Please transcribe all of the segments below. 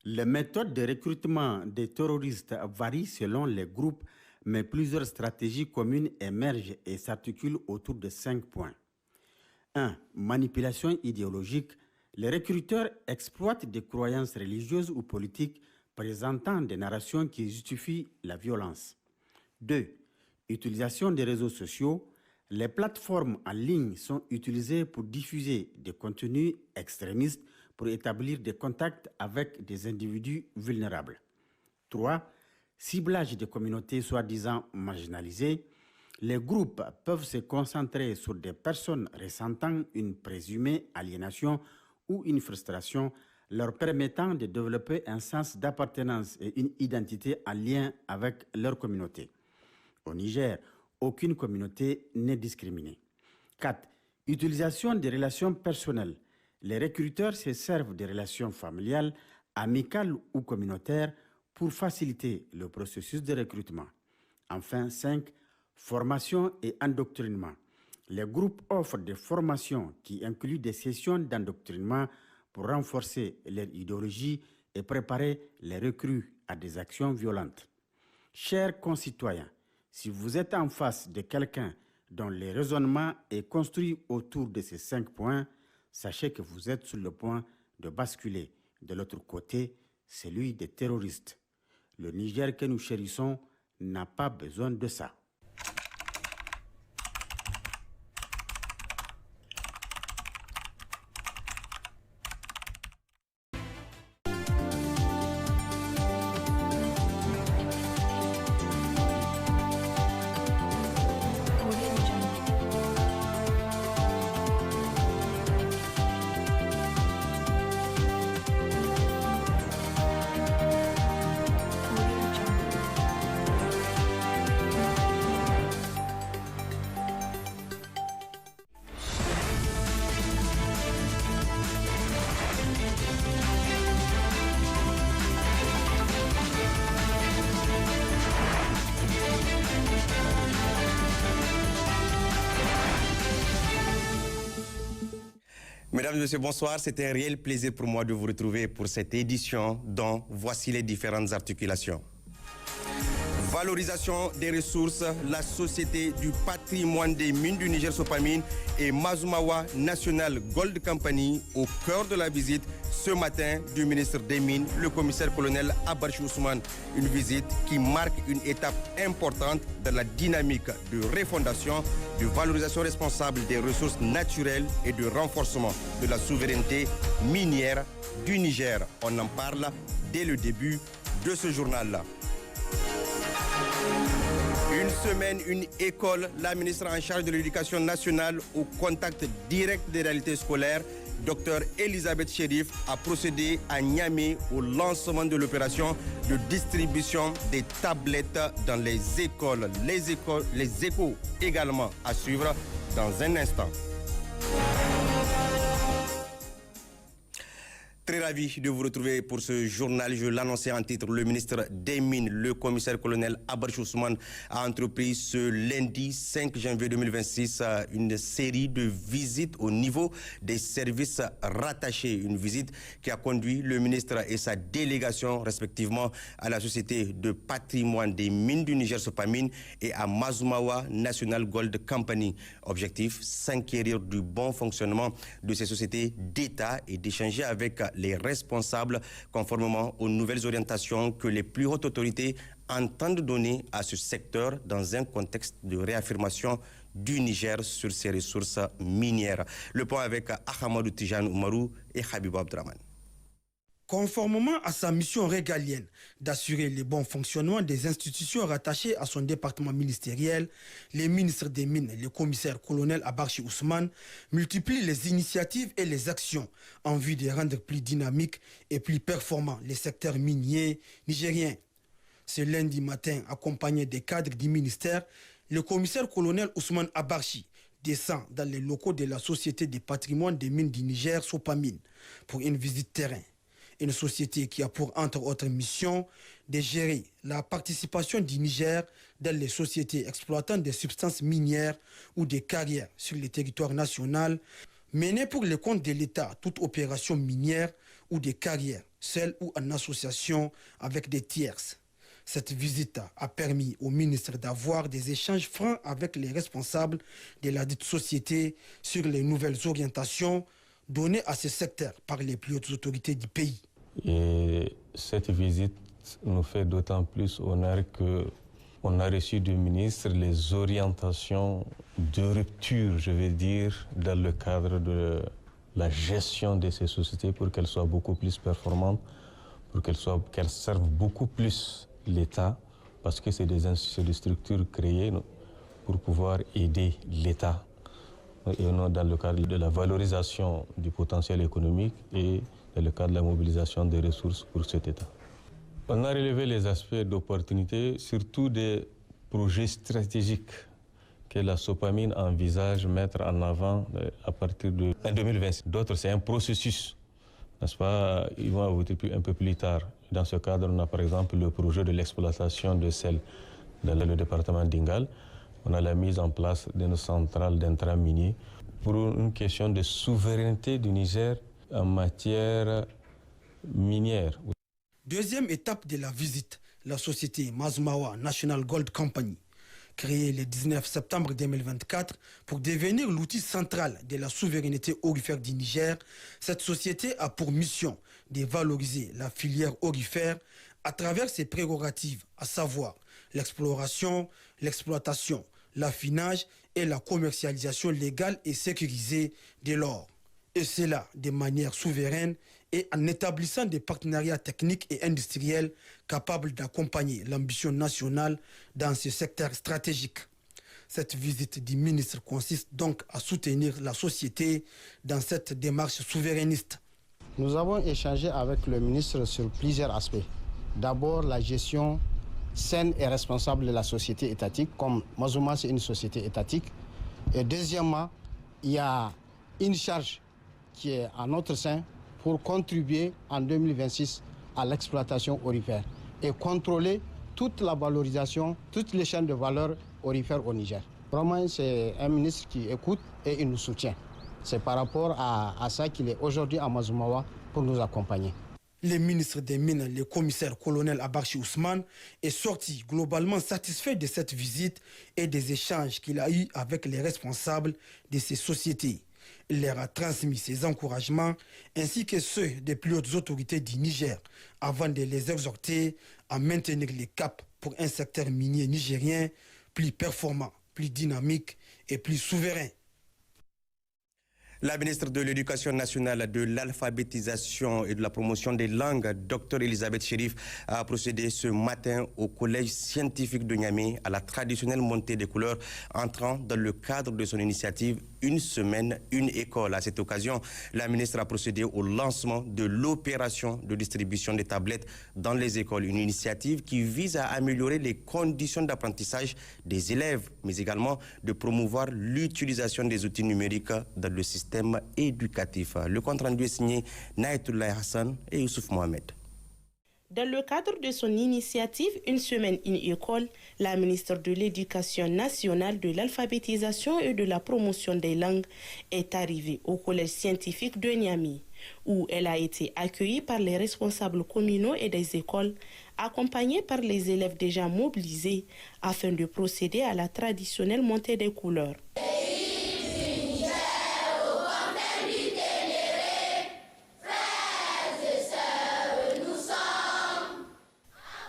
Les méthodes de recrutement des terroristes varient selon les groupes, mais plusieurs stratégies communes émergent et s'articulent autour de 5 points. 1. Manipulation idéologique. Les recruteurs exploitent des croyances religieuses ou politiques présentant des narrations qui justifient la violence. 2. Utilisation des réseaux sociaux. Les plateformes en ligne sont utilisées pour diffuser des contenus extrémistes pour établir des contacts avec des individus vulnérables. 3. Ciblage des communautés soi-disant marginalisées. Les groupes peuvent se concentrer sur des personnes ressentant une présumée aliénation ou une frustration, leur permettant de développer un sens d'appartenance et une identité en lien avec leur communauté. Au Niger, aucune communauté n'est discriminée. 4. Utilisation des relations personnelles. Les recruteurs se servent des relations familiales, amicales ou communautaires pour faciliter le processus de recrutement. Enfin, 5. Formation et endoctrinement. Les groupes offrent des formations qui incluent des sessions d'endoctrinement pour renforcer leur idéologie et préparer les recrues à des actions violentes. Chers concitoyens, si vous êtes en face de quelqu'un dont le raisonnement est construit autour de ces 5 points, sachez que vous êtes sur le point de basculer de l'autre côté, celui des terroristes. Le Niger que nous chérissons n'a pas besoin de ça. Mesdames et messieurs, bonsoir. C'est un réel plaisir pour moi de vous retrouver pour cette édition dont voici les différentes articulations. Valorisation des ressources, la Société du patrimoine des mines du Niger Sopamine et Mazumawa National Gold Company au cœur de la visite ce matin du ministre des Mines, le commissaire-colonel Abarchi Ousmane. Une visite qui marque une étape importante dans la dynamique de refondation, de valorisation responsable des ressources naturelles et de renforcement de la souveraineté minière du Niger. On en parle dès le début de ce journal-là. Une semaine, une école, la ministre en charge de l'éducation nationale au contact direct des réalités scolaires, Dr Elisabeth Chérif, a procédé à Niamey au lancement de l'opération de distribution des tablettes dans les écoles. Les échos également à suivre dans un instant. Très ravi de vous retrouver pour ce journal. Je l'annonçais en titre, le ministre des Mines, le commissaire-colonel Abarchi Ousmane, a entrepris ce lundi 5 janvier 2026 une série de visites au niveau des services rattachés. Une visite qui a conduit le ministre et sa délégation respectivement à la Société de patrimoine des mines du Niger Sopamine et à Mazumawa National Gold Company. Objectif, s'inquérir du bon fonctionnement de ces sociétés d'État et d'échanger avec les responsables conformément aux nouvelles orientations que les plus hautes autorités entendent donner à ce secteur dans un contexte de réaffirmation du Niger sur ses ressources minières. Le point avec Ahmadou Tijane Oumarou et Habibou Abdraman. Conformément à sa mission régalienne d'assurer le bon fonctionnement des institutions rattachées à son département ministériel, les ministres des Mines et le commissaire-colonel Abarchi Ousmane multiplient les initiatives et les actions en vue de rendre plus dynamiques et plus performants les secteurs miniers nigériens. Ce lundi matin, accompagné des cadres du ministère, le commissaire-colonel Ousmane Abarchi descend dans les locaux de la Société des patrimoines des mines du Niger, Sopamine, pour une visite terrain. Une société qui a pour, entre autres missions, de gérer la participation du Niger dans les sociétés exploitant des substances minières ou des carrières sur le territoire national, mener pour le compte de l'État toute opération minière ou des carrières, seules ou en association avec des tierces. Cette visite a permis au ministre d'avoir des échanges francs avec les responsables de la dite société sur les nouvelles orientations données à ce secteur par les plus hautes autorités du pays. Et cette visite nous fait d'autant plus honneur qu'on a reçu du ministre les orientations de rupture, je vais dire, dans le cadre de la gestion de ces sociétés pour qu'elles soient beaucoup plus performantes, pour qu'elles servent beaucoup plus l'État, parce que c'est des structures créées pour pouvoir aider l'État, et non dans le cadre de la valorisation du potentiel économique et dans le cadre de la mobilisation des ressources pour cet État. On a relevé les aspects d'opportunité, surtout des projets stratégiques que la SOPAMIN envisage mettre en avant à partir de 2020. D'autres, c'est un processus, n'est-ce pas? Ils vont aboutir un peu plus tard. Dans ce cadre, on a par exemple le projet de l'exploitation de sel dans le département d'Ingal. On a la mise en place d'une centrale d'intrants miniers pour une question de souveraineté du Niger en matière minière. Deuxième étape de la visite, la société Mazumawa National Gold Company, créée le 19 septembre 2024 pour devenir l'outil central de la souveraineté aurifère du Niger. Cette société a pour mission de valoriser la filière aurifère à travers ses prérogatives, à savoir l'exploration, l'exploitation, l'affinage et la commercialisation légale et sécurisée de l'or. Et cela de manière souveraine et en établissant des partenariats techniques et industriels capables d'accompagner l'ambition nationale dans ce secteur stratégique. Cette visite du ministre consiste donc à soutenir la société dans cette démarche souverainiste. Nous avons échangé avec le ministre sur plusieurs aspects. D'abord, la gestion saine et responsable de la société étatique, comme Mazuma, c'est une société étatique. Et deuxièmement, il y a une charge qui est à notre sein pour contribuer en 2026 à l'exploitation aurifère et contrôler toute la valorisation, toutes les chaînes de valeur aurifère au Niger. Vraiment, c'est un ministre qui écoute et il nous soutient. C'est par rapport à ça qu'il est aujourd'hui à Mazumawa pour nous accompagner. Le ministre des Mines, le commissaire colonel Abarchi Ousmane, est sorti globalement satisfait de cette visite et des échanges qu'il a eus avec les responsables de ces sociétés. Il leur a transmis ses encouragements ainsi que ceux des plus hautes autorités du Niger avant de les exhorter à maintenir les caps pour un secteur minier nigérien plus performant, plus dynamique et plus souverain. La ministre de l'Éducation nationale, de l'alphabétisation et de la promotion des langues, Dr Elisabeth Chérif, a procédé ce matin au Collège scientifique de Niamey à la traditionnelle montée des couleurs entrant dans le cadre de son initiative Une semaine, une école. À cette occasion, la ministre a procédé au lancement de l'opération de distribution des tablettes dans les écoles. Une initiative qui vise à améliorer les conditions d'apprentissage des élèves, mais également de promouvoir l'utilisation des outils numériques dans le système éducatif. Le compte rendu est signé Naïtoulaye Hassan et Youssouf Mohamed. Dans le cadre de son initiative Une semaine, une école, la ministre de l'Éducation nationale, de l'alphabétisation et de la promotion des langues est arrivée au Collège scientifique de Niamey, où elle a été accueillie par les responsables communaux et des écoles, accompagnée par les élèves déjà mobilisés afin de procéder à la traditionnelle montée des couleurs.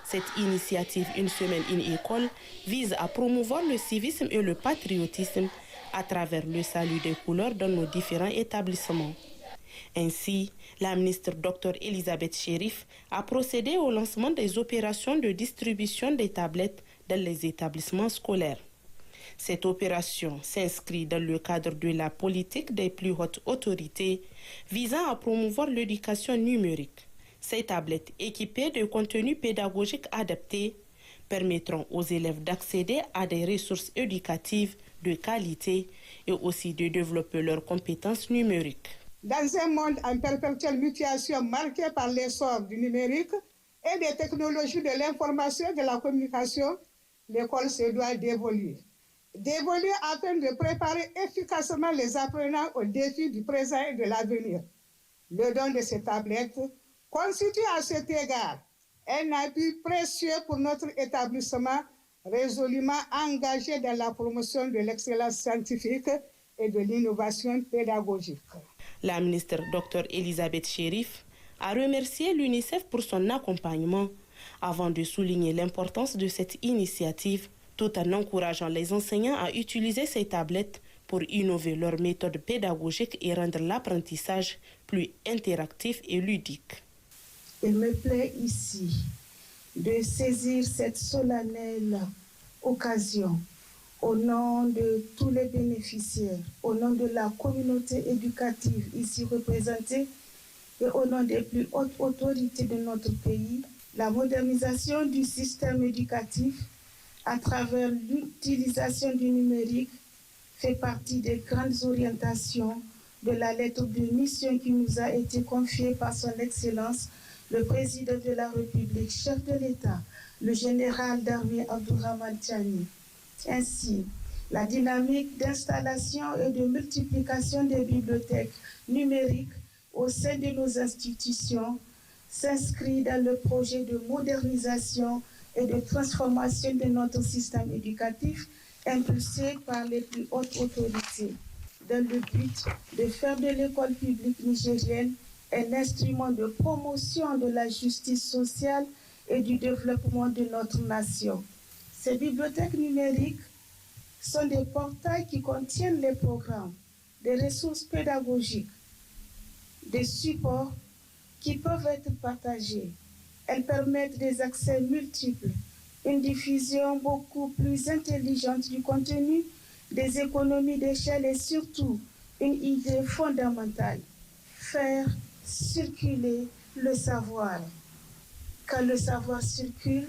Cette initiative Une semaine, une école vise à promouvoir le civisme et le patriotisme à travers le salut des couleurs dans nos différents établissements. Ainsi, la ministre Dr Elisabeth Chérif a procédé au lancement des opérations de distribution des tablettes dans les établissements scolaires. Cette opération s'inscrit dans le cadre de la politique des plus hautes autorités visant à promouvoir l'éducation numérique. Ces tablettes équipées de contenus pédagogiques adaptés permettront aux élèves d'accéder à des ressources éducatives de qualité et aussi de développer leurs compétences numériques. Dans un monde en perpétuelle mutation marqué par l'essor du numérique et des technologies de l'information et de la communication, l'école se doit d'évoluer. D'évoluer afin de préparer efficacement les apprenants aux défis du présent et de l'avenir. Le don de ces tablettes constitue à cet égard un appui précieux pour notre établissement résolument engagé dans la promotion de l'excellence scientifique et de l'innovation pédagogique. La ministre Dr Elisabeth Chérif a remercié l'UNICEF pour son accompagnement avant de souligner l'importance de cette initiative tout en encourageant les enseignants à utiliser ces tablettes pour innover leurs méthodes pédagogiques et rendre l'apprentissage plus interactif et ludique. Il me plaît ici de saisir cette solennelle occasion au nom de tous les bénéficiaires, au nom de la communauté éducative ici représentée et au nom des plus hautes autorités de notre pays, la modernisation du système éducatif à travers l'utilisation du numérique fait partie des grandes orientations de la lettre de mission qui nous a été confiée par son Excellence, le Président de la République, chef de l'État, le général d'armée Abdourahmane Tchani. Ainsi, la dynamique d'installation et de multiplication des bibliothèques numériques au sein de nos institutions s'inscrit dans le projet de modernisation et de transformation de notre système éducatif impulsé par les plus hautes autorités, dans le but de faire de l'école publique nigérienne un instrument de promotion de la justice sociale et du développement de notre nation. Ces bibliothèques numériques sont des portails qui contiennent les programmes, des ressources pédagogiques, des supports qui peuvent être partagés. Elles permettent des accès multiples, une diffusion beaucoup plus intelligente du contenu, des économies d'échelle et surtout une idée fondamentale, faire circuler le savoir. Quand le savoir circule,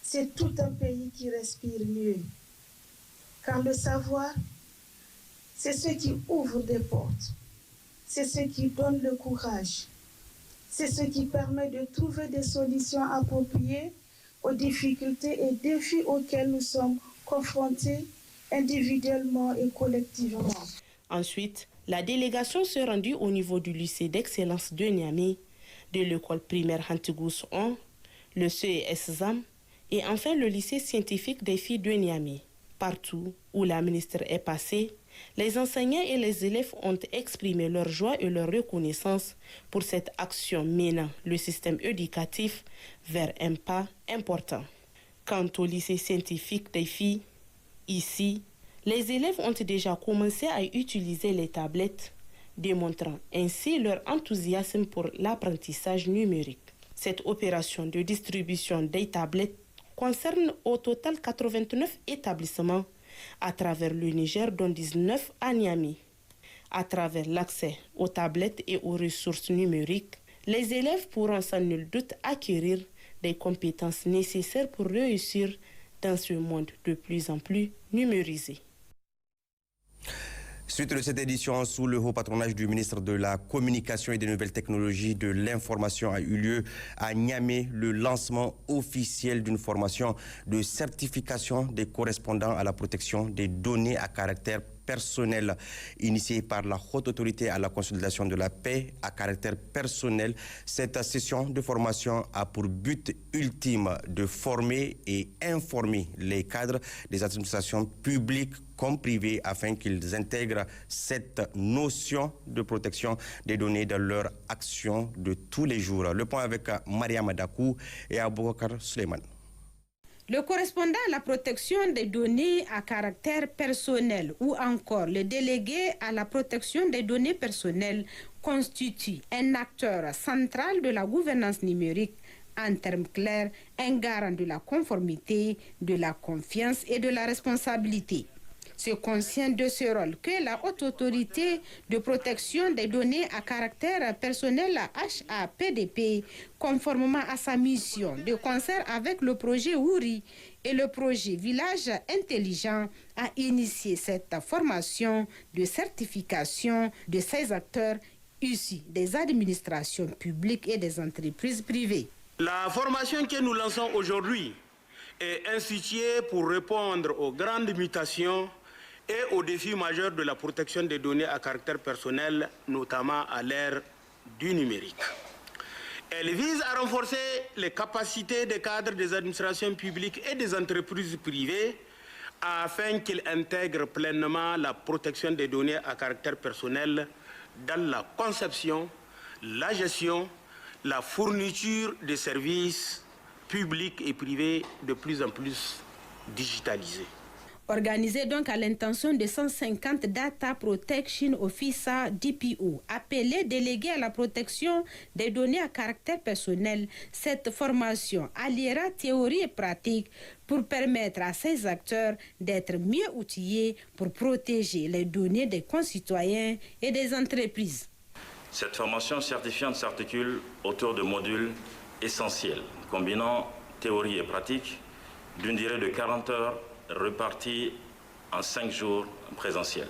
c'est tout un pays qui respire mieux. Car le savoir, c'est ce qui ouvre des portes, c'est ce qui donne le courage, c'est ce qui permet de trouver des solutions appropriées aux difficultés et défis auxquels nous sommes confrontés individuellement et collectivement. Ensuite, la délégation s'est rendue au niveau du lycée d'excellence de Niamey, de l'école primaire Hantigous 1, le CES ZAM et enfin le lycée scientifique des filles de Niamey. Partout où la ministre est passée, les enseignants et les élèves ont exprimé leur joie et leur reconnaissance pour cette action menant le système éducatif vers un pas important. Quant au lycée scientifique des filles, ici, les élèves ont déjà commencé à utiliser les tablettes, démontrant ainsi leur enthousiasme pour l'apprentissage numérique. Cette opération de distribution des tablettes concerne au total 89 établissements à travers le Niger, dont 19 à Niamey. À travers l'accès aux tablettes et aux ressources numériques, les élèves pourront sans nul doute acquérir des compétences nécessaires pour réussir dans ce monde de plus en plus numérisé. Suite de cette édition, sous le haut patronage du ministre de la Communication et des Nouvelles Technologies de l'Information a eu lieu à Niamey le lancement officiel d'une formation de certification des correspondants à la protection des données à caractère personnel, initiée par la Haute Autorité à la consolidation de la paix à caractère personnel. Cette session de formation a pour but ultime de former et informer les cadres des administrations publiques comme privées afin qu'ils intègrent cette notion de protection des données dans leur action de tous les jours. Le point avec Maria Madakou et Aboubakar Suleiman. Le correspondant à la protection des données à caractère personnel ou encore le délégué à la protection des données personnelles constitue un acteur central de la gouvernance numérique. En termes clairs, un garant de la conformité, de la confiance et de la responsabilité. C'est conscient de ce rôle que la Haute Autorité de protection des données à caractère personnel, la HAPDP, conformément à sa mission, de concert avec le projet Ouri et le projet Village Intelligent, a initié cette formation de certification de ces acteurs issus des administrations publiques et des entreprises privées. La formation que nous lançons aujourd'hui est instituée pour répondre aux grandes mutations et aux défis majeurs de la protection des données à caractère personnel, notamment à l'ère du numérique. Elle vise à renforcer les capacités des cadres des administrations publiques et des entreprises privées afin qu'ils intègrent pleinement la protection des données à caractère personnel dans la conception, la gestion, la fourniture des services publics et privés de plus en plus digitalisés. Organisé donc à l'intention de 150 Data Protection Officer DPO, appelés délégués à la protection des données à caractère personnel, cette formation alliera théorie et pratique pour permettre à ces acteurs d'être mieux outillés pour protéger les données des concitoyens et des entreprises. Cette formation certifiante s'articule autour de modules essentiels, combinant théorie et pratique d'une durée de 40 heures repartis en 5 jours présentiels.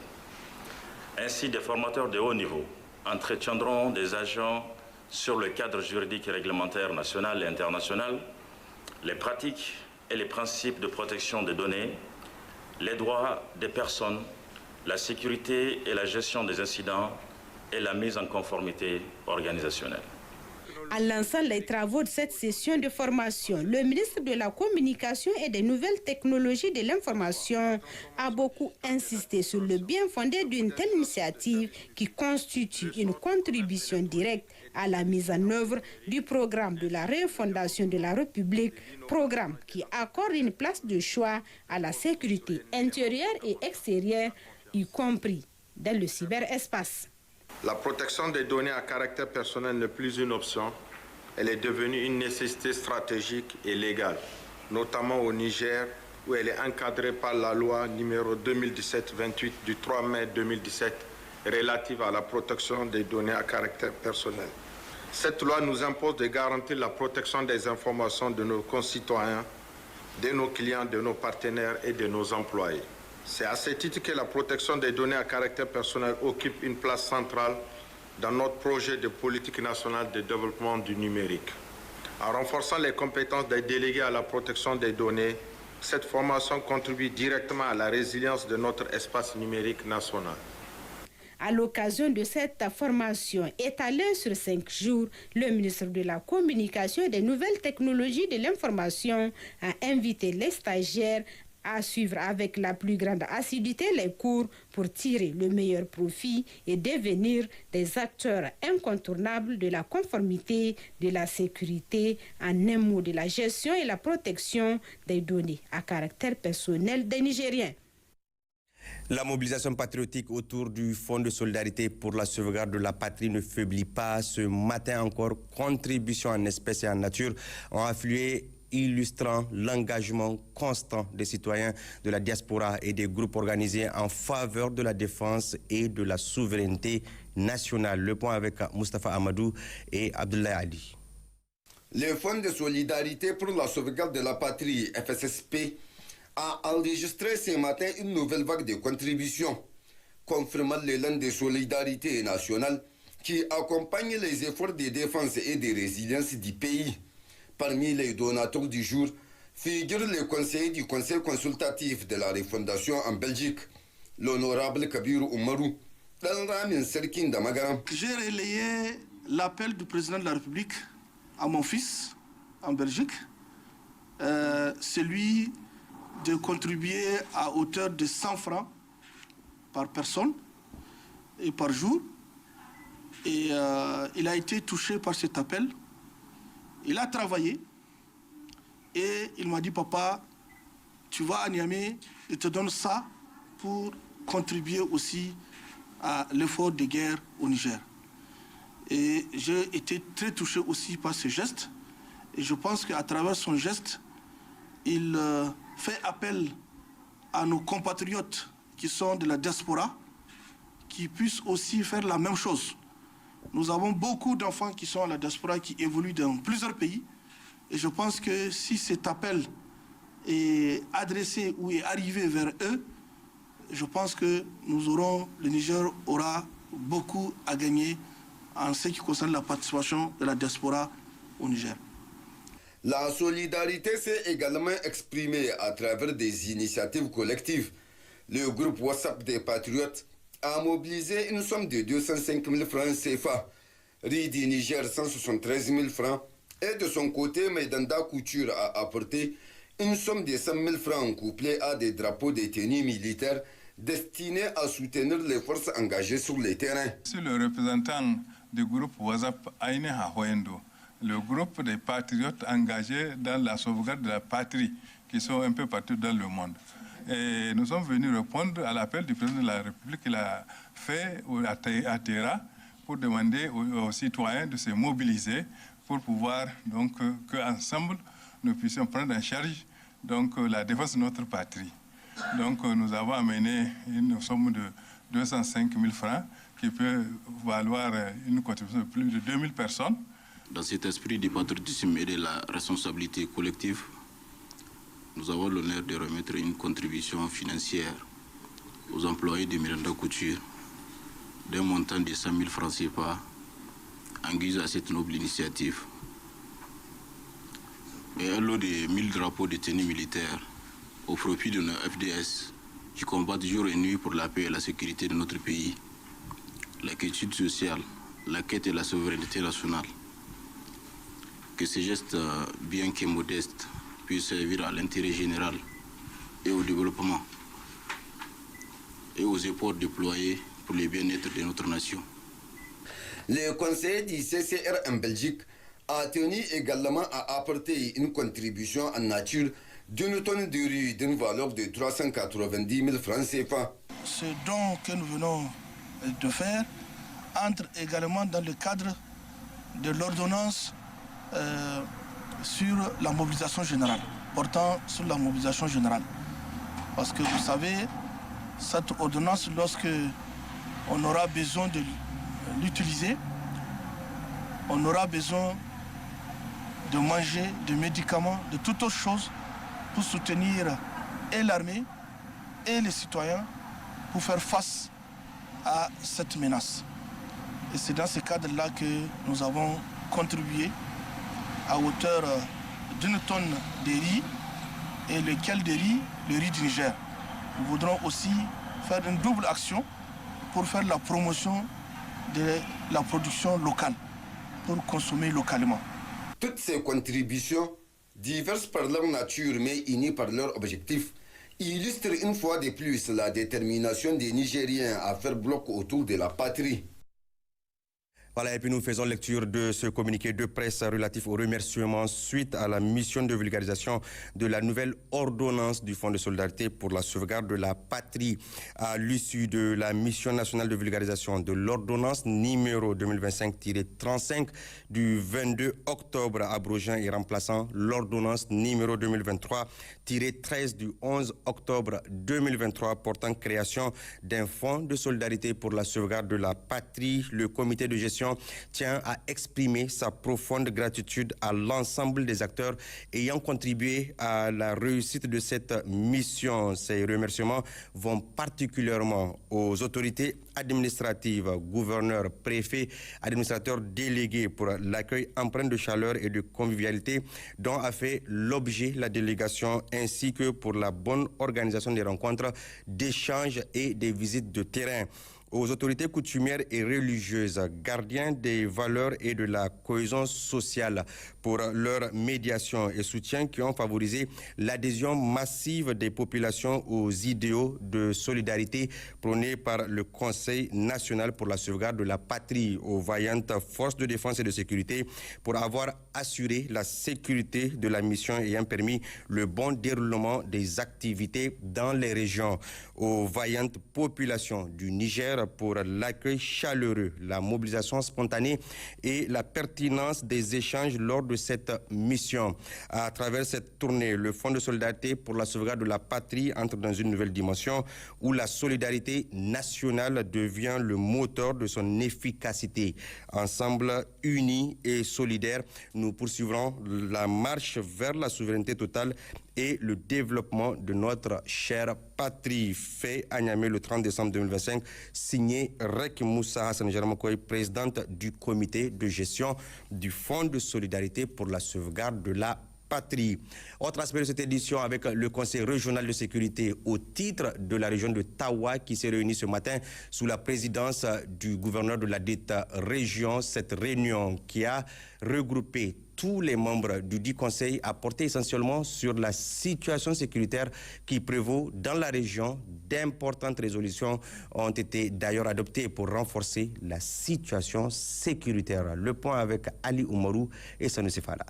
Ainsi, des formateurs de haut niveau entretiendront des agents sur le cadre juridique et réglementaire national et international, les pratiques et les principes de protection des données, les droits des personnes, la sécurité et la gestion des incidents et la mise en conformité organisationnelle. En lançant les travaux de cette session de formation, le ministre de la Communication et des Nouvelles Technologies de l'Information a beaucoup insisté sur le bien fondé d'une telle initiative qui constitue une contribution directe à la mise en œuvre du programme de la refondation de la République, programme qui accorde une place de choix à la sécurité intérieure et extérieure, y compris dans le cyberespace. La protection des données à caractère personnel n'est plus une option, elle est devenue une nécessité stratégique et légale, notamment au Niger, où elle est encadrée par la loi numéro 2017-28 du 3 mai 2017 relative à la protection des données à caractère personnel. Cette loi nous impose de garantir la protection des informations de nos concitoyens, de nos clients, de nos partenaires et de nos employés. C'est à ce titre que la protection des données à caractère personnel occupe une place centrale dans notre projet de politique nationale de développement du numérique. En renforçant les compétences des délégués à la protection des données, cette formation contribue directement à la résilience de notre espace numérique national. À l'occasion de cette formation étalée sur 5 jours, le ministre de la Communication et des Nouvelles Technologies de l'Information a invité les stagiaires à suivre avec la plus grande assiduité les cours pour tirer le meilleur profit et devenir des acteurs incontournables de la conformité, de la sécurité, en un mot de la gestion et la protection des données à caractère personnel des Nigériens. La mobilisation patriotique autour du Fonds de solidarité pour la sauvegarde de la patrie ne faiblit pas. Ce matin encore, contributions en espèces et en nature ont afflué, illustrant l'engagement constant des citoyens de la diaspora et des groupes organisés en faveur de la défense et de la souveraineté nationale. Le point avec Moustapha Amadou et Abdoulaye Ali. Le Fonds de solidarité pour la sauvegarde de la patrie, FSSP, a enregistré ce matin une nouvelle vague de contributions, confirmant l'élan de solidarité nationale qui accompagne les efforts de défense et de résilience du pays. Parmi les donateurs du jour figure le conseiller du Conseil consultatif de la refondation en Belgique, l'honorable Kabir Oumarou, dans Ramin Serkin Damagaram. J'ai relayé l'appel du président de la République à mon fils en Belgique, celui de contribuer à hauteur de 100 francs par personne et par jour. Et il a été touché par cet appel. Il a travaillé et il m'a dit, papa, tu vas à Niamey, je te donne ça pour contribuer aussi à l'effort de guerre au Niger. Et j'ai été très touché aussi par ce geste. Et je pense qu'à travers son geste, il fait appel à nos compatriotes qui sont de la diaspora, qui puissent aussi faire la même chose. Nous avons beaucoup d'enfants qui sont à la diaspora, qui évoluent dans plusieurs pays. Et je pense que si cet appel est adressé ou est arrivé vers eux, je pense que le Niger aura beaucoup à gagner en ce qui concerne la participation de la diaspora au Niger. La solidarité s'est également exprimée à travers des initiatives collectives. Le groupe WhatsApp des Patriotes a mobilisé une somme de 205 000 francs CFA riz du Niger 173 000 francs. Et de son côté, Maïdanda Couture a apporté une somme de 100 000 francs couplée à des drapeaux de tenue militaires destinés à soutenir les forces engagées sur le terrain. C'est le représentant du groupe WhatsApp Aïne Hahoendo, le groupe des patriotes engagés dans la sauvegarde de la patrie qui sont un peu partout dans le monde. Et nous sommes venus répondre à l'appel du président de la République qu'il a fait à Terra pour demander aux citoyens de se mobiliser pour pouvoir donc qu'ensemble nous puissions prendre en charge donc la défense de notre patrie. Donc nous avons amené une somme de 205 000 francs qui peut valoir une contribution de plus de 2000 personnes. Dans cet esprit du patriotisme et de la responsabilité collective, nous avons l'honneur de remettre une contribution financière aux employés de Maïdanda Couture d'un montant de 100 000 francs CFA en guise à cette noble initiative. Et un lot de 1000 drapeaux de tenue militaire au profit de nos FDS qui combattent jour et nuit pour la paix et la sécurité de notre pays, la quiétude sociale, la quête et la souveraineté nationale. Que ces gestes, bien que modestes, puissent servir à l'intérêt général et au développement et aux efforts déployés pour le bien-être de notre nation. Le conseiller du CCR en Belgique a tenu également à apporter une contribution en nature d'une tonne de riz d'une valeur de 390 000 francs CFA. Ce don que nous venons de faire entre également dans le cadre de l'ordonnance sur la mobilisation générale, portant sur la mobilisation générale. Parce que vous savez, cette ordonnance, lorsque on aura besoin de l'utiliser, on aura besoin de manger, de médicaments, de toutes autres choses pour soutenir et l'armée et les citoyens pour faire face à cette menace. Et c'est dans ce cadre-là que nous avons contribué à hauteur d'une tonne de riz, et lequel de riz, le riz du Niger. Nous voudrons aussi faire une double action pour faire la promotion de la production locale, pour consommer localement. Toutes ces contributions, diverses par leur nature mais unies par leur objectif, illustrent une fois de plus la détermination des Nigériens à faire bloc autour de la patrie. Voilà, et puis nous faisons lecture de ce communiqué de presse relatif aux remerciements suite à la mission de vulgarisation de la nouvelle ordonnance du Fonds de solidarité pour la sauvegarde de la patrie. À l'issue de la mission nationale de vulgarisation de l'ordonnance numéro 2025-35 du 22 octobre, abrogeant et remplaçant l'ordonnance numéro 2023-13 du 11 octobre 2023 portant création d'un Fonds de solidarité pour la sauvegarde de la patrie, le comité de gestion tient à exprimer sa profonde gratitude à l'ensemble des acteurs ayant contribué à la réussite de cette mission. Ces remerciements vont particulièrement aux autorités administratives, gouverneurs, préfets, administrateurs délégués pour l'accueil empreint de chaleur et de convivialité dont a fait l'objet la délégation, ainsi que pour la bonne organisation des rencontres, d'échanges et des visites de terrain. Aux autorités coutumières et religieuses, gardiens des valeurs et de la cohésion sociale pour leur médiation et soutien qui ont favorisé l'adhésion massive des populations aux idéaux de solidarité prônés par le Conseil national pour la sauvegarde de la patrie, aux vaillantes forces de défense et de sécurité pour avoir assuré la sécurité de la mission ayant permis le bon déroulement des activités dans les régions, aux vaillantes populations du Niger pour l'accueil chaleureux, la mobilisation spontanée et la pertinence des échanges lors de cette mission. À travers cette tournée, le Fonds de solidarité pour la sauvegarde de la patrie entre dans une nouvelle dimension où la solidarité nationale devient le moteur de son efficacité. Ensemble, unis et solidaires, nous poursuivrons la marche vers la souveraineté totale et le développement de notre chère patrie. Fait à Niamey le 30 décembre 2025, signé Rek Moussa Hassan Jarmakoy, présidente du comité de gestion du Fonds de solidarité pour la sauvegarde de la patrie. Autre aspect de cette édition avec le Conseil régional de sécurité au titre de la région de Tawa qui s'est réuni ce matin sous la présidence du gouverneur de la dite région. Cette réunion qui a regroupé tous les membres du dit conseil a porté essentiellement sur la situation sécuritaire qui prévaut dans la région. D'importantes résolutions ont été d'ailleurs adoptées pour renforcer la situation sécuritaire. Le point avec Ali Oumarou et Sanoussi Fala.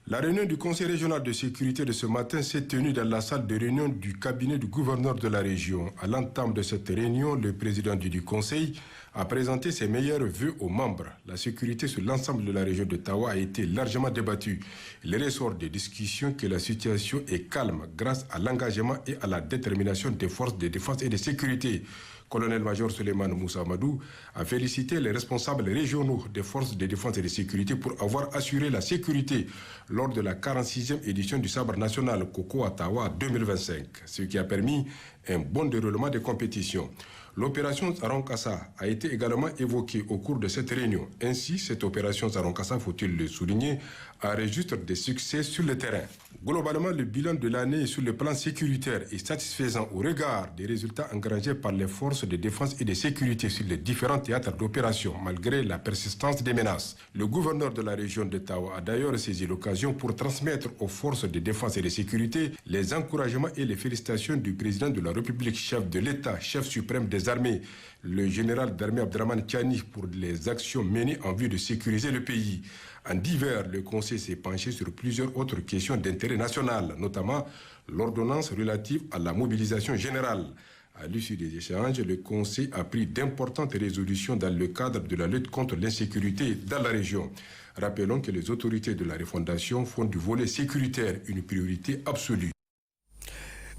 La réunion du Conseil régional de sécurité de ce matin s'est tenue dans la salle de réunion du cabinet du gouverneur de la région. À l'entame de cette réunion, le président du Conseil a présenté ses meilleurs vœux aux membres. La sécurité sur l'ensemble de la région de Tawa a été largement débattue. Il ressort des discussions que la situation est calme grâce à l'engagement et à la détermination des forces de défense et de sécurité. Colonel-major Suleiman Moussa Amadou a félicité les responsables régionaux des forces de défense et de sécurité pour avoir assuré la sécurité lors de la 46e édition du Sabre national Koko à Tawa 2025, ce qui a permis un bon déroulement des compétitions. L'opération Zaronkassa a été également évoquée au cours de cette réunion. Ainsi, cette opération Zaronkassa, faut-il le souligner, enregistre des succès sur le terrain. Globalement, le bilan de l'année sur le plan sécuritaire est satisfaisant au regard des résultats engrangés par les forces de défense et de sécurité sur les différents théâtres d'opération, malgré la persistance des menaces. Le gouverneur de la région de Tawa a d'ailleurs saisi l'occasion pour transmettre aux forces de défense et de sécurité les encouragements et les félicitations du président de la République, chef de l'État, chef suprême des armées, le général d'armée Abdraman Tiani, pour les actions menées en vue de sécuriser le pays. En divers, le Conseil s'est penché sur plusieurs autres questions d'intérêt national, notamment l'ordonnance relative à la mobilisation générale. À l'issue des échanges, le Conseil a pris d'importantes résolutions dans le cadre de la lutte contre l'insécurité dans la région. Rappelons que les autorités de la refondation font du volet sécuritaire une priorité absolue.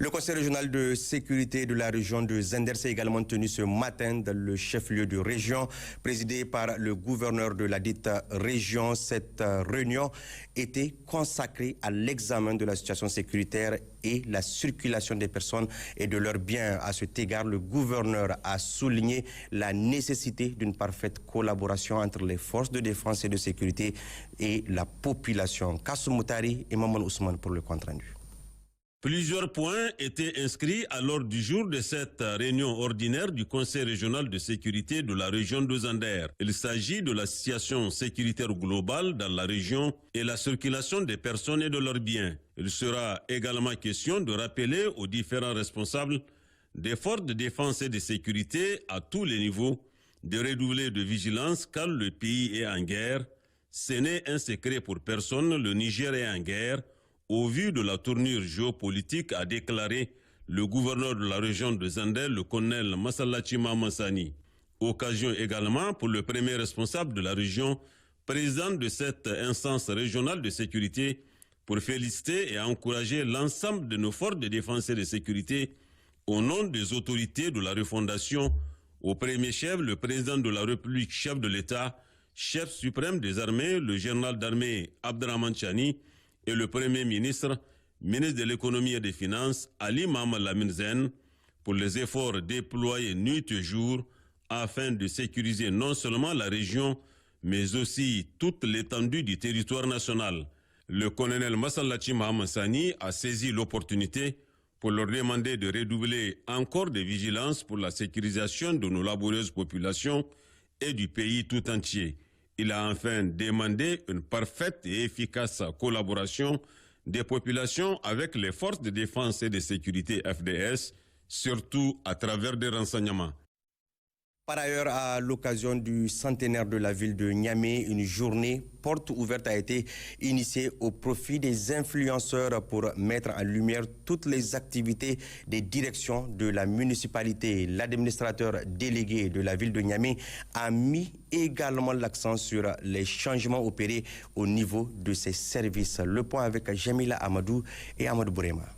Le Conseil régional de sécurité de la région de Zender s'est également tenu ce matin dans le chef-lieu de région, présidé par le gouverneur de la dite région. Cette réunion était consacrée à l'examen de la situation sécuritaire et la circulation des personnes et de leurs biens. À cet égard, le gouverneur a souligné la nécessité d'une parfaite collaboration entre les forces de défense et de sécurité et la population. Kassou Moutari et Maman Ousmane pour le compte-rendu. Plusieurs points étaient inscrits à l'ordre du jour de cette réunion ordinaire du Conseil régional de sécurité de la région de Zander. Il s'agit de la situation sécuritaire globale dans la région et la circulation des personnes et de leurs biens. Il sera également question de rappeler aux différents responsables des forces de défense et de sécurité à tous les niveaux de redoubler de vigilance car le pays est en guerre. Ce n'est un secret pour personne, le Niger est en guerre. Au vu de la tournure géopolitique, a déclaré le gouverneur de la région de Zander, le colonel Masallachi Mamansani. Occasion également pour le premier responsable de la région, président de cette instance régionale de sécurité, pour féliciter et encourager l'ensemble de nos forces de défense et de sécurité au nom des autorités de la refondation, au premier chef, le président de la République, chef de l'État, chef suprême des armées, le général d'armée Abdraman Tiani, et le Premier ministre, ministre de l'économie et des finances, Ali Mohamed Lamine Zen, pour les efforts déployés nuit et jour afin de sécuriser non seulement la région, mais aussi toute l'étendue du territoire national. Le colonel Masallachi Mohamed Sani a saisi l'opportunité pour leur demander de redoubler encore de vigilance pour la sécurisation de nos laborieuses populations et du pays tout entier. Il a enfin demandé une parfaite et efficace collaboration des populations avec les forces de défense et de sécurité FDS, surtout à travers des renseignements. Par ailleurs, à l'occasion du centenaire de la ville de Niamey, une journée porte ouverte a été initiée au profit des influenceurs pour mettre en lumière toutes les activités des directions de la municipalité. L'administrateur délégué de la ville de Niamey a mis également l'accent sur les changements opérés au niveau de ses services. Le point avec Jamila Amadou et Amadou Bourema.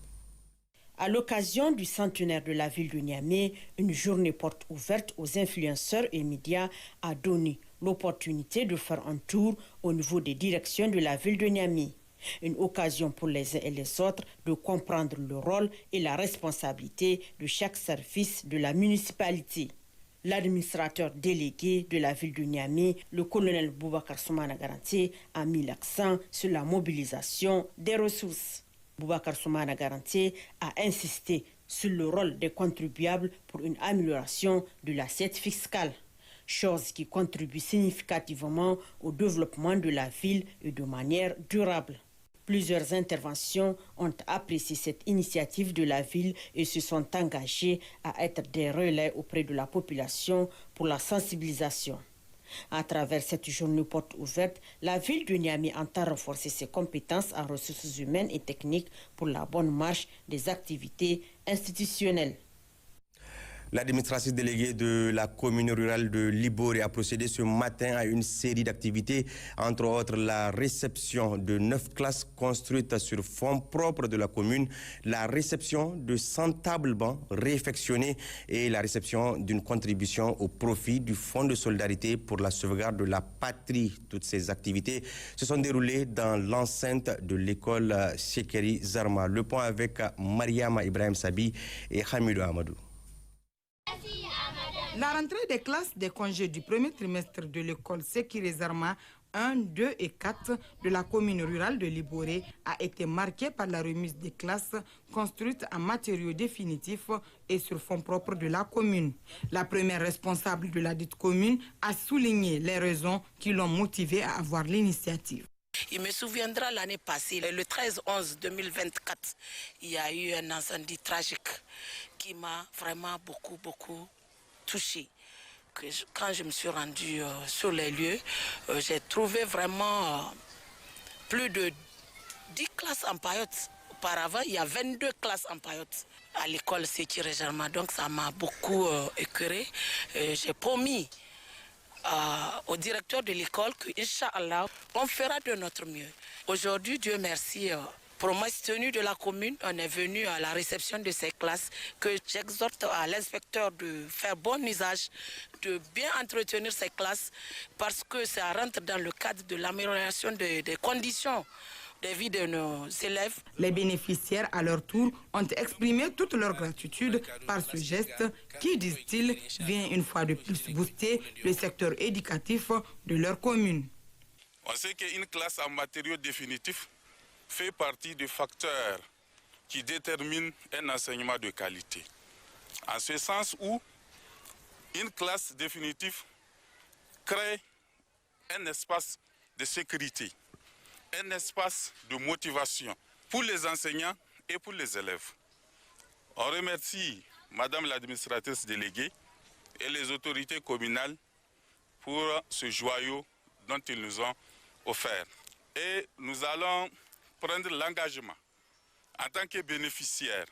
À l'occasion du centenaire de la ville de Niamey, une journée porte ouverte aux influenceurs et médias a donné l'opportunité de faire un tour au niveau des directions de la ville de Niamey. Une occasion pour les uns et les autres de comprendre le rôle et la responsabilité de chaque service de la municipalité. L'administrateur délégué de la ville de Niamey, le colonel Boubacar Soumana Garantier, a mis l'accent sur la mobilisation des ressources. Boubacar Soumana Garantier a insisté sur le rôle des contribuables pour une amélioration de l'assiette fiscale, chose qui contribue significativement au développement de la ville et de manière durable. Plusieurs interventions ont apprécié cette initiative de la ville et se sont engagées à être des relais auprès de la population pour la sensibilisation. À travers cette journée porte ouverte, la ville de Niamey entend renforcer ses compétences en ressources humaines et techniques pour la bonne marche des activités institutionnelles. L'administratrice déléguée de la commune rurale de Liboré a procédé ce matin à une série d'activités, entre autres la réception de 9 classes construites sur fonds propres de la commune, la réception de 100 tables bancs réfectionnées et la réception d'une contribution au profit du Fonds de solidarité pour la sauvegarde de la patrie. Toutes ces activités se sont déroulées dans l'enceinte de l'école Sekeri Zarma. Le point avec Mariama Ibrahim Sabi et Hamidou Amadou. La rentrée des classes des congés du premier trimestre de l'école Sekiri Zarma 1, 2 et 4 de la commune rurale de Liboré a été marquée par la remise des classes construites en matériaux définitifs et sur fonds propres de la commune. La première responsable de la dite commune a souligné les raisons qui l'ont motivée à avoir l'initiative. Il me souviendra l'année passée, le 13-11-2024, il y a eu un incendie tragique qui m'a vraiment beaucoup touchée. Quand je me suis rendue sur les lieux, j'ai trouvé vraiment plus de 10 classes en paillotes. Auparavant, il y a 22 classes en paillotes à l'école Sekiri Zarma. Donc ça m'a beaucoup écœuré. J'ai promis au directeur de l'école que, Inch'Allah, on fera de notre mieux. Aujourd'hui, Dieu merci, promesse tenue de la commune, on est venu à la réception de ces classes que j'exhorte à l'inspecteur de faire bon usage, de bien entretenir ces classes parce que ça rentre dans le cadre de l'amélioration des conditions de vie de nos élèves. Les bénéficiaires, à leur tour, ont exprimé toute leur gratitude par ce geste qui, disent-ils, vient une fois de plus booster le secteur éducatif de leur commune. On sait qu'une classe en matériaux définitifs fait partie des facteurs qui déterminent un enseignement de qualité. En ce sens où une classe définitive crée un espace de sécurité, un espace de motivation pour les enseignants et pour les élèves. On remercie Madame l'administratrice déléguée et les autorités communales pour ce joyau dont ils nous ont offert. Et nous allons prendre l'engagement en tant que bénéficiaires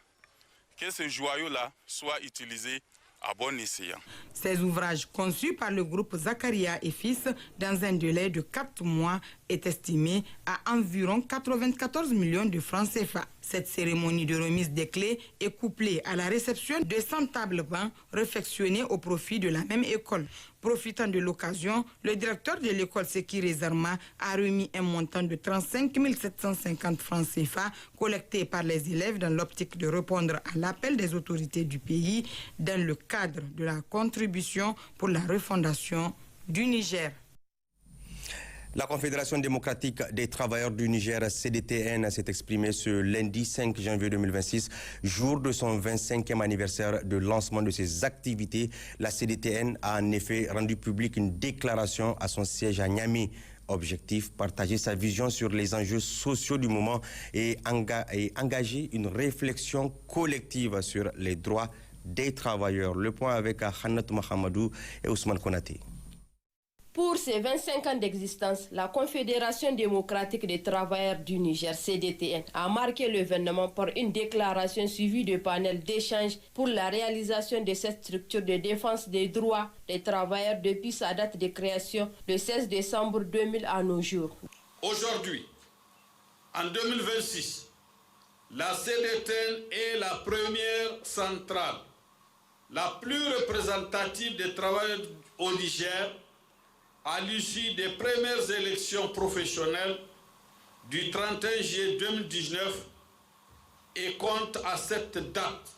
que ce joyau-là soit utilisé à bon escient. Ces ouvrages conçus par le groupe Zakaria et Fils dans un délai de 4 mois est estimé à environ 94 millions de francs CFA. Cette cérémonie de remise des clés est couplée à la réception de 100 tables bancs réfectionnées au profit de la même école. Profitant de l'occasion, le directeur de l'école Sekiri Zarma a remis un montant de 35 750 francs CFA collectés par les élèves dans l'optique de répondre à l'appel des autorités du pays dans le cadre de la contribution pour la refondation du Niger. La Confédération démocratique des travailleurs du Niger, CDTN, s'est exprimée ce lundi 5 janvier 2026, jour de son 25e anniversaire de lancement de ses activités. La CDTN a en effet rendu publique une déclaration à son siège à Niamey. Objectif, partager sa vision sur les enjeux sociaux du moment et engager une réflexion collective sur les droits des travailleurs. Le point avec Hannat Mahamadou et Ousmane Konaté. Pour ses 25 ans d'existence, la Confédération démocratique des travailleurs du Niger, CDTN, a marqué l'événement par une déclaration suivie de panels d'échange pour la réalisation de cette structure de défense des droits des travailleurs depuis sa date de création, le 16 décembre 2000 à nos jours. Aujourd'hui, en 2026, la CDTN est la première centrale, la plus représentative des travailleurs au Niger, à l'issue des premières élections professionnelles du 31 juillet 2019 et compte à cette date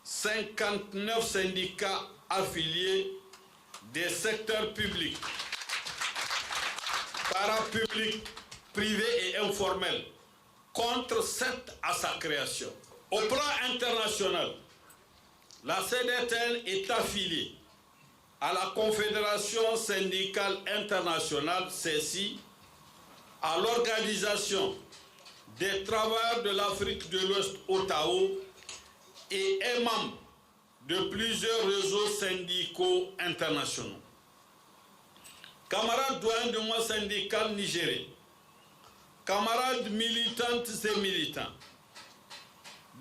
59 syndicats affiliés des secteurs publics, parapublics, privés et informels, contre 7 à sa création. Au plan international, la CDTN est affiliée à la Confédération syndicale internationale, CSI, à l'Organisation des travailleurs de l'Afrique de l'Ouest, OTAO, et est membre de plusieurs réseaux syndicaux internationaux. Camarades doyens du mouvement syndical nigérien, camarades militantes et militants,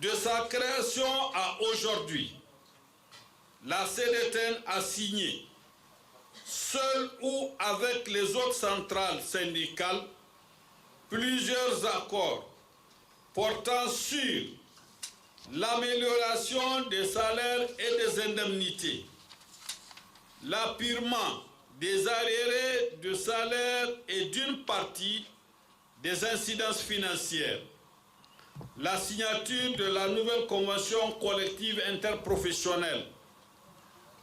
de sa création à aujourd'hui, la CDTN a signé, seul ou avec les autres centrales syndicales, plusieurs accords portant sur l'amélioration des salaires et des indemnités, l'appurement des arriérés de salaire et d'une partie des incidences financières, la signature de la nouvelle convention collective interprofessionnelle,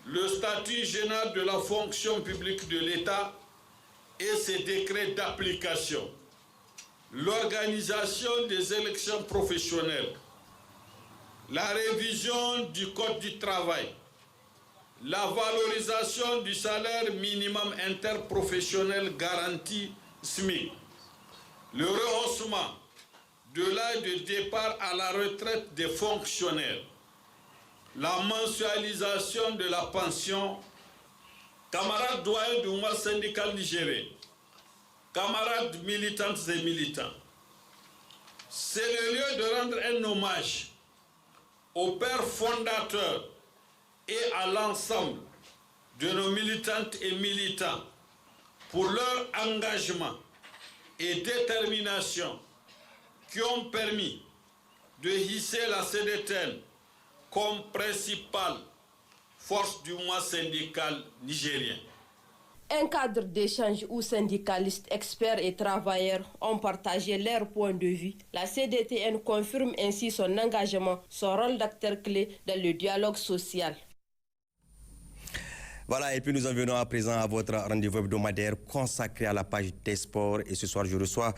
le statut général de la fonction publique de l'État et ses décrets d'application, l'organisation des élections professionnelles, la révision du Code du travail, la valorisation du salaire minimum interprofessionnel garanti SMIC, le rehaussement de l'âge de départ à la retraite des fonctionnaires, la mensualisation de la pension. Camarades doyens du mouvement syndical nigérien, camarades militantes et militants, c'est le lieu de rendre un hommage aux pères fondateurs et à l'ensemble de nos militantes et militants pour leur engagement et détermination qui ont permis de hisser la CDTN comme principale force du mouvement syndical nigérien. Un cadre d'échange où syndicalistes, experts et travailleurs ont partagé leur point de vue. La CDTN confirme ainsi son engagement, son rôle d'acteur clé dans le dialogue social. Voilà, et puis nous en venons à présent à votre rendez-vous hebdomadaire consacré à la page des sports. Et ce soir, je reçois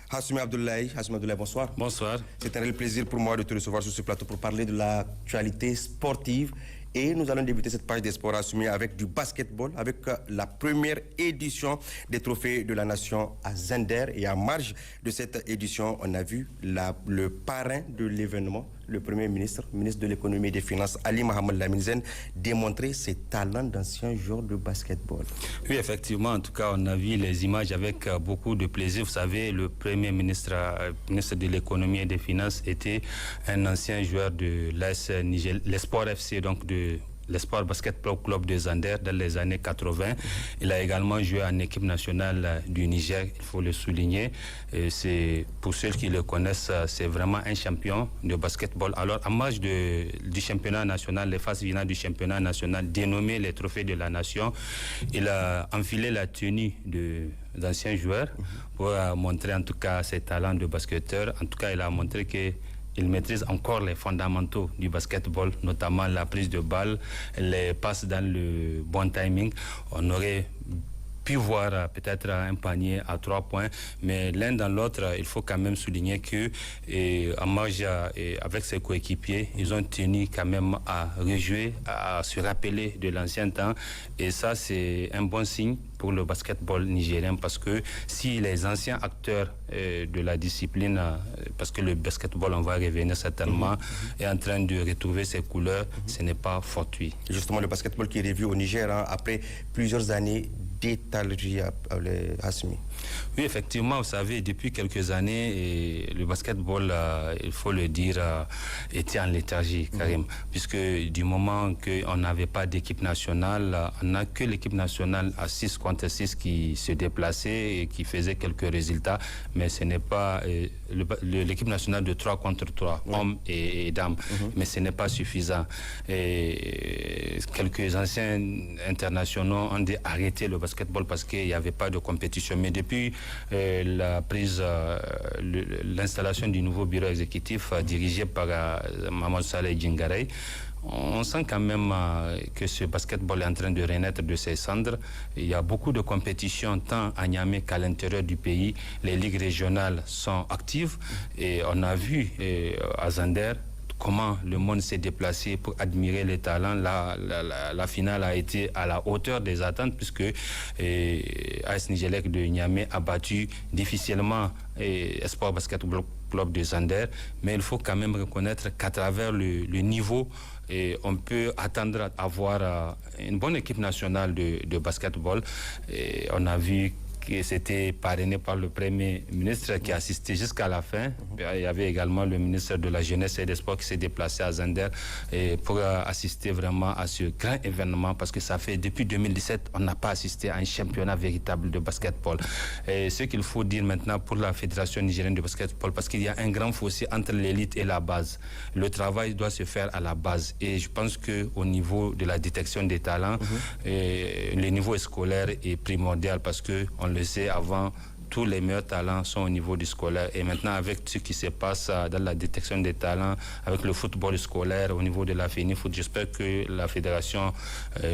Hassoumi Abdoulaye. Hassoumi Abdoulaye, bonsoir. Bonsoir. C'est un réel plaisir pour moi de te recevoir sur ce plateau pour parler de l'actualité sportive. Et nous allons débuter cette page des sports Hassoumi avec du basketball, avec la première édition des Trophées de la Nation à Zender. Et en marge de cette édition, on a vu le parrain de l'événement, le Premier ministre, ministre de l'économie et des finances, Ali Mohamed Lamine Zen, démontrer ses talents d'ancien joueur de basketball. Oui, effectivement, en tout cas, on a vu les images avec beaucoup de plaisir. Vous savez, le Premier ministre, ministre de l'économie et des finances, était un ancien joueur de l'AS Niger, l'Espoir FC, donc de l'Espoir Basketball Club de Zander dans les années 80. Il a également joué en équipe nationale du Niger, il faut le souligner. C'est, pour ceux qui le connaissent, c'est vraiment un champion de basketball. Alors, en marge du championnat national, les phases finales du championnat national, dénommé les Trophées de la Nation, il a enfilé la tenue d'anciens joueurs pour montrer en tout cas ses talents de basketteur. En tout cas, il a montré que il maîtrise encore les fondamentaux du basketball, notamment la prise de balle, les passes dans le bon timing. On aurait pu voir peut-être un panier à 3 points, mais l'un dans l'autre, il faut quand même souligner que en marge avec ses coéquipiers, ils ont tenu quand même à rejouer, à se rappeler de l'ancien temps, et ça c'est un bon signe pour le basketball nigérien, parce que si les anciens acteurs de la discipline, parce que le basketball, on va revenir certainement, est en train de retrouver ses couleurs, ce n'est pas fortuit. Justement, le basketball qui est revu au Niger après plusieurs années d'étalogie à Hassoumi. Oui, effectivement, vous savez, depuis quelques années, le basketball, il faut le dire, était en léthargie, Karim, puisque du moment qu'on n'avait pas d'équipe nationale, on n'a que l'équipe nationale à 6 contre 6 qui se déplaçait et qui faisait quelques résultats, mais ce n'est pas l'équipe nationale de 3 contre 3, hommes et dames, mais ce n'est pas suffisant. Et quelques anciens internationaux ont dit arrêter le basketball parce qu'il n'y avait pas de compétition. Mais depuis l'installation du nouveau bureau exécutif dirigé par Mamadou Saleh Djingarey, On sent quand même que ce basketball est en train de renaître de ses cendres. Il y a beaucoup de compétitions tant à Niamey qu'à l'intérieur du pays. Les ligues régionales sont actives et on a vu à Zander comment le monde s'est déplacé pour admirer les talents. La finale a été à la hauteur des attentes puisque AS Nigelec de Niamey a battu difficilement Espoir Basketball Club de Zander. Mais il faut quand même reconnaître qu'à travers le niveau, on peut attendre à avoir une bonne équipe nationale de basketball. On a vu que c'était parrainé par le Premier ministre qui a assisté jusqu'à la fin. Il y avait également le ministre de la Jeunesse et des Sports qui s'est déplacé à Zander pour assister vraiment à ce grand événement parce que ça fait depuis 2017, on n'a pas assisté à un championnat véritable de basketball. Et ce qu'il faut dire maintenant pour la Fédération nigérienne de basketball, parce qu'il y a un grand fossé entre l'élite et la base. Le travail doit se faire à la base. Et je pense qu'au niveau de la détection des talents, le niveau scolaire est primordial parce qu'on le sait, avant, tous les meilleurs talents sont au niveau du scolaire. Et maintenant, avec ce qui se passe dans la détection des talents, avec le football scolaire au niveau de la FENIFOOT, j'espère que la Fédération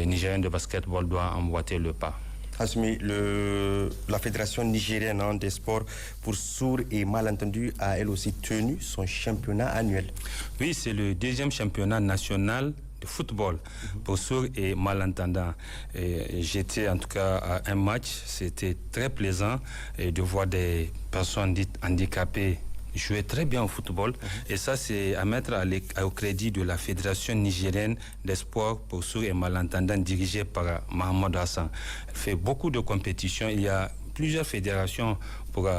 nigérienne de basketball doit emboîter le pas. Asmi, la Fédération nigérienne des sports pour sourds et malentendus a elle aussi tenu son championnat annuel. Oui, c'est le deuxième championnat national de football pour sourds et malentendants. J'étais en tout cas à un match, c'était très plaisant de voir des personnes dites handicapées jouer très bien au football. Et ça, c'est à mettre au crédit de la Fédération nigérienne des sports pour sourds et malentendants dirigée par Mohamed Hassan. Elle fait beaucoup de compétitions. Il y a plusieurs fédérations pour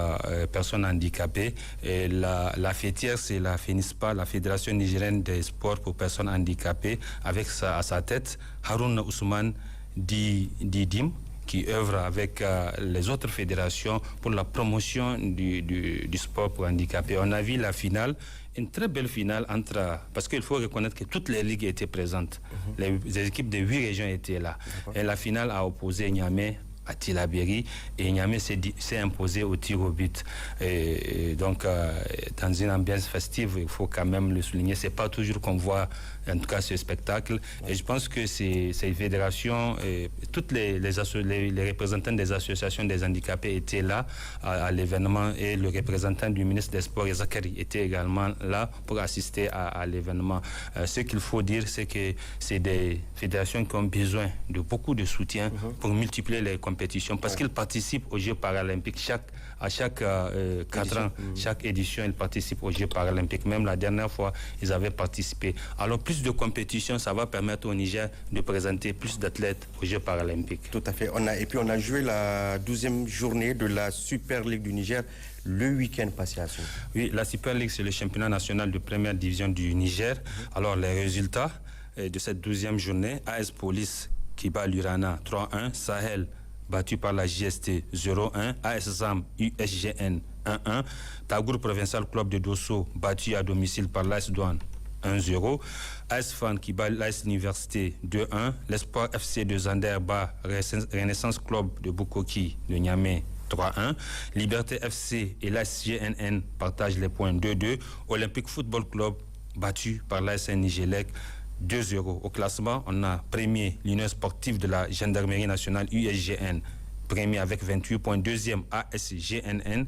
personnes handicapées. Et la fêtière, c'est la FENISPA, la Fédération nigérienne des sports pour personnes handicapées, avec à sa tête Haroun Ousmane Didim, qui œuvre avec les autres fédérations pour la promotion du sport pour handicapés. On a vu la finale, une très belle finale parce qu'il faut reconnaître que toutes les ligues étaient présentes. Les équipes de 8 régions étaient là. Et la finale a opposé Niamey à Tillabéri et Niamey s'est imposé au tir au but. Et donc, dans une ambiance festive, il faut quand même le souligner. C'est pas toujours qu'on voit, en tout cas, ce spectacle. Et je pense que ces fédérations, toutes les représentants des associations des handicapés étaient là à l'événement et le représentant du ministre des Sports, Zakari, était également là pour assister à l'événement. Ce qu'il faut dire, c'est que c'est des fédérations qui ont besoin de beaucoup de soutien pour multiplier les compétitions parce qu'ils participent aux Jeux paralympiques à chaque 4 ans, chaque édition, ils participent aux Jeux paralympiques. Même la dernière fois, ils avaient participé. Alors, plus de compétitions, ça va permettre au Niger de présenter plus d'athlètes aux Jeux paralympiques. Tout à fait. Et puis, on a joué la 12e journée de la Super League du Niger le week-end passé à Soum. Oui, la Super League, c'est le championnat national de première division du Niger. Alors, les résultats de cette 12e journée, AS Police qui bat l'Urana 3-1, Sahel battu par la JST 0-1, AS Zam USGN 1-1, Tagour Provincial Club de Dosso battu à domicile par l'AS Douane 1-0, AS Fan qui bat l'AS Université 2-1, l'Espoir FC de Zander bat Renaissance Club de Bukoki de Niamey 3-1, Liberté FC et l'AS GNN partagent les points 2-2, Olympique Football Club battu par l'AS Nigelec 2-0. Au classement, on a premier l'Union sportive de la Gendarmerie nationale USGN, premier avec 28 points, deuxième ASGNN,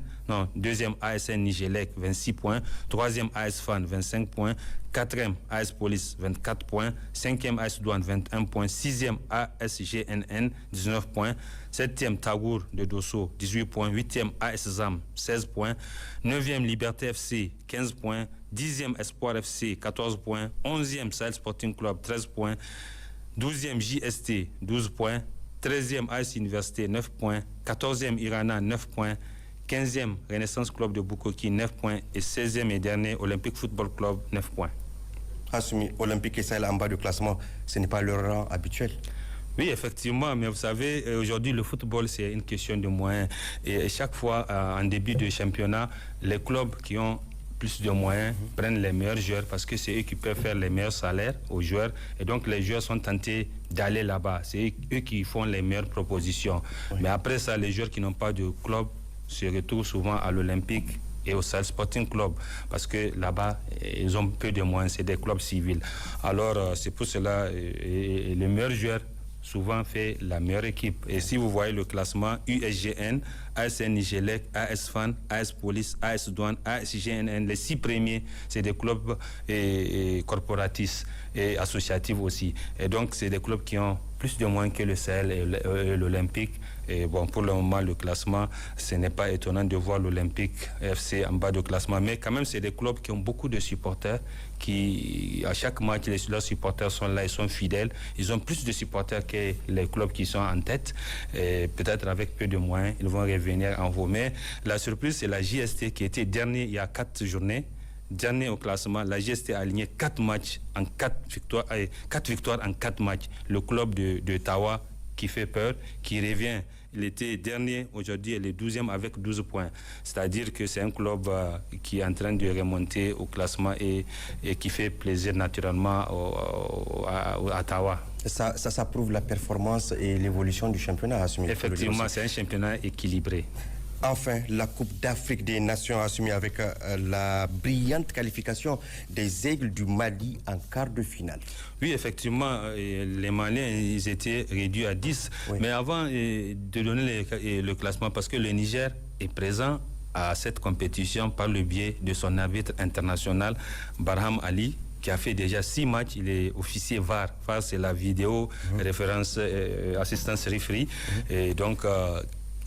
deuxième ASN Nigelec 26 points, troisième AS Fan 25 points, quatrième AS Police 24 points, cinquième AS Douane 21 points, sixième ASGNN 19 points, septième Tagour de Dosso 18 points, huitième AS Zam 16 points, neuvième Liberté FC 15 points, 10e Espoir FC 14 points, 11e Sahel Sporting Club 13 points, 12e JST 12 points, 13e AS Université 9 points, 14e Irana 9 points, 15e Renaissance Club de Bukoki 9 points et 16e et dernier Olympique Football Club 9 points. Assumi, Olympique et Sahel en bas du classement, ce n'est pas leur rang habituel. Oui, effectivement, mais vous savez, aujourd'hui, le football, c'est une question de moyens. Et chaque fois, en début de championnat, les clubs qui ont plus de moyens prennent les meilleurs joueurs parce que c'est eux qui peuvent faire les meilleurs salaires aux joueurs et donc les joueurs sont tentés d'aller là-bas. C'est eux qui font les meilleures propositions. Oui. Mais après ça, les joueurs qui n'ont pas de club se retrouvent souvent à l'Olympique et au Sahel Sporting Club, parce que là-bas, ils ont peu de moyens, c'est des clubs civils. Alors, c'est pour cela, le meilleur joueur souvent fait la meilleure équipe. Et si vous voyez le classement, USGN, ASN Nigelec, AS Fan, AS Police, AS Douane, AS GNN, les 6 premiers, c'est des clubs corporatistes et associatifs aussi. Et donc, c'est des clubs qui ont plus de moyens que le Sahel et l'Olympique. Et bon, pour le moment, le classement, ce n'est pas étonnant de voir l'Olympique FC en bas de classement. Mais quand même, c'est des clubs qui ont beaucoup de supporters, qui, à chaque match, leurs supporters sont là, ils sont fidèles. Ils ont plus de supporters que les clubs qui sont en tête. Peut-être avec peu de moyens, ils vont revenir en haut. Mais la surprise, c'est la JST qui était dernier il y a 4 journées. Dernier au classement, la GST a aligné 4 matchs en 4 victoires en 4 matchs. Le club de Tawa qui fait peur, qui revient. Il était dernier, aujourd'hui il est 12e avec 12 points. C'est-à-dire que c'est un club qui est en train de remonter au classement et qui fait plaisir naturellement à Tawa. Ça prouve la performance et l'évolution du championnat. Effectivement, c'est un championnat équilibré. Enfin, la Coupe d'Afrique des Nations assumée avec la brillante qualification des Aigles du Mali en quart de finale. Oui, effectivement, les Maliens, ils étaient réduits à 10. Oui. Mais avant de donner le classement, parce que le Niger est présent à cette compétition par le biais de son arbitre international, Barham Ali, qui a fait déjà 6 matchs. Il est officier VAR. VAR, c'est la vidéo référence assistance referee. Et donc,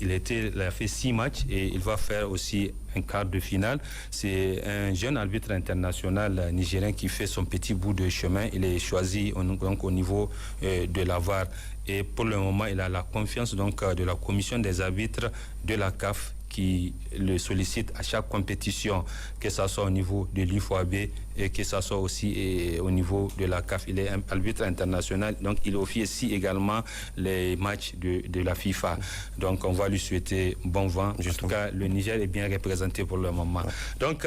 il a fait 6 matchs et il va faire aussi un quart de finale. C'est un jeune arbitre international nigérien qui fait son petit bout de chemin. Il est choisi donc au niveau de la VAR. Et pour le moment, il a la confiance donc de la commission des arbitres de la CAF qui le sollicite à chaque compétition, que ce soit au niveau de l'IFOAB et que ce soit aussi au niveau de la CAF. Il est un arbitre international, donc il officie également les matchs de la FIFA. Donc on va lui souhaiter bon vent. En tout cas, le Niger est bien représenté pour le moment. Donc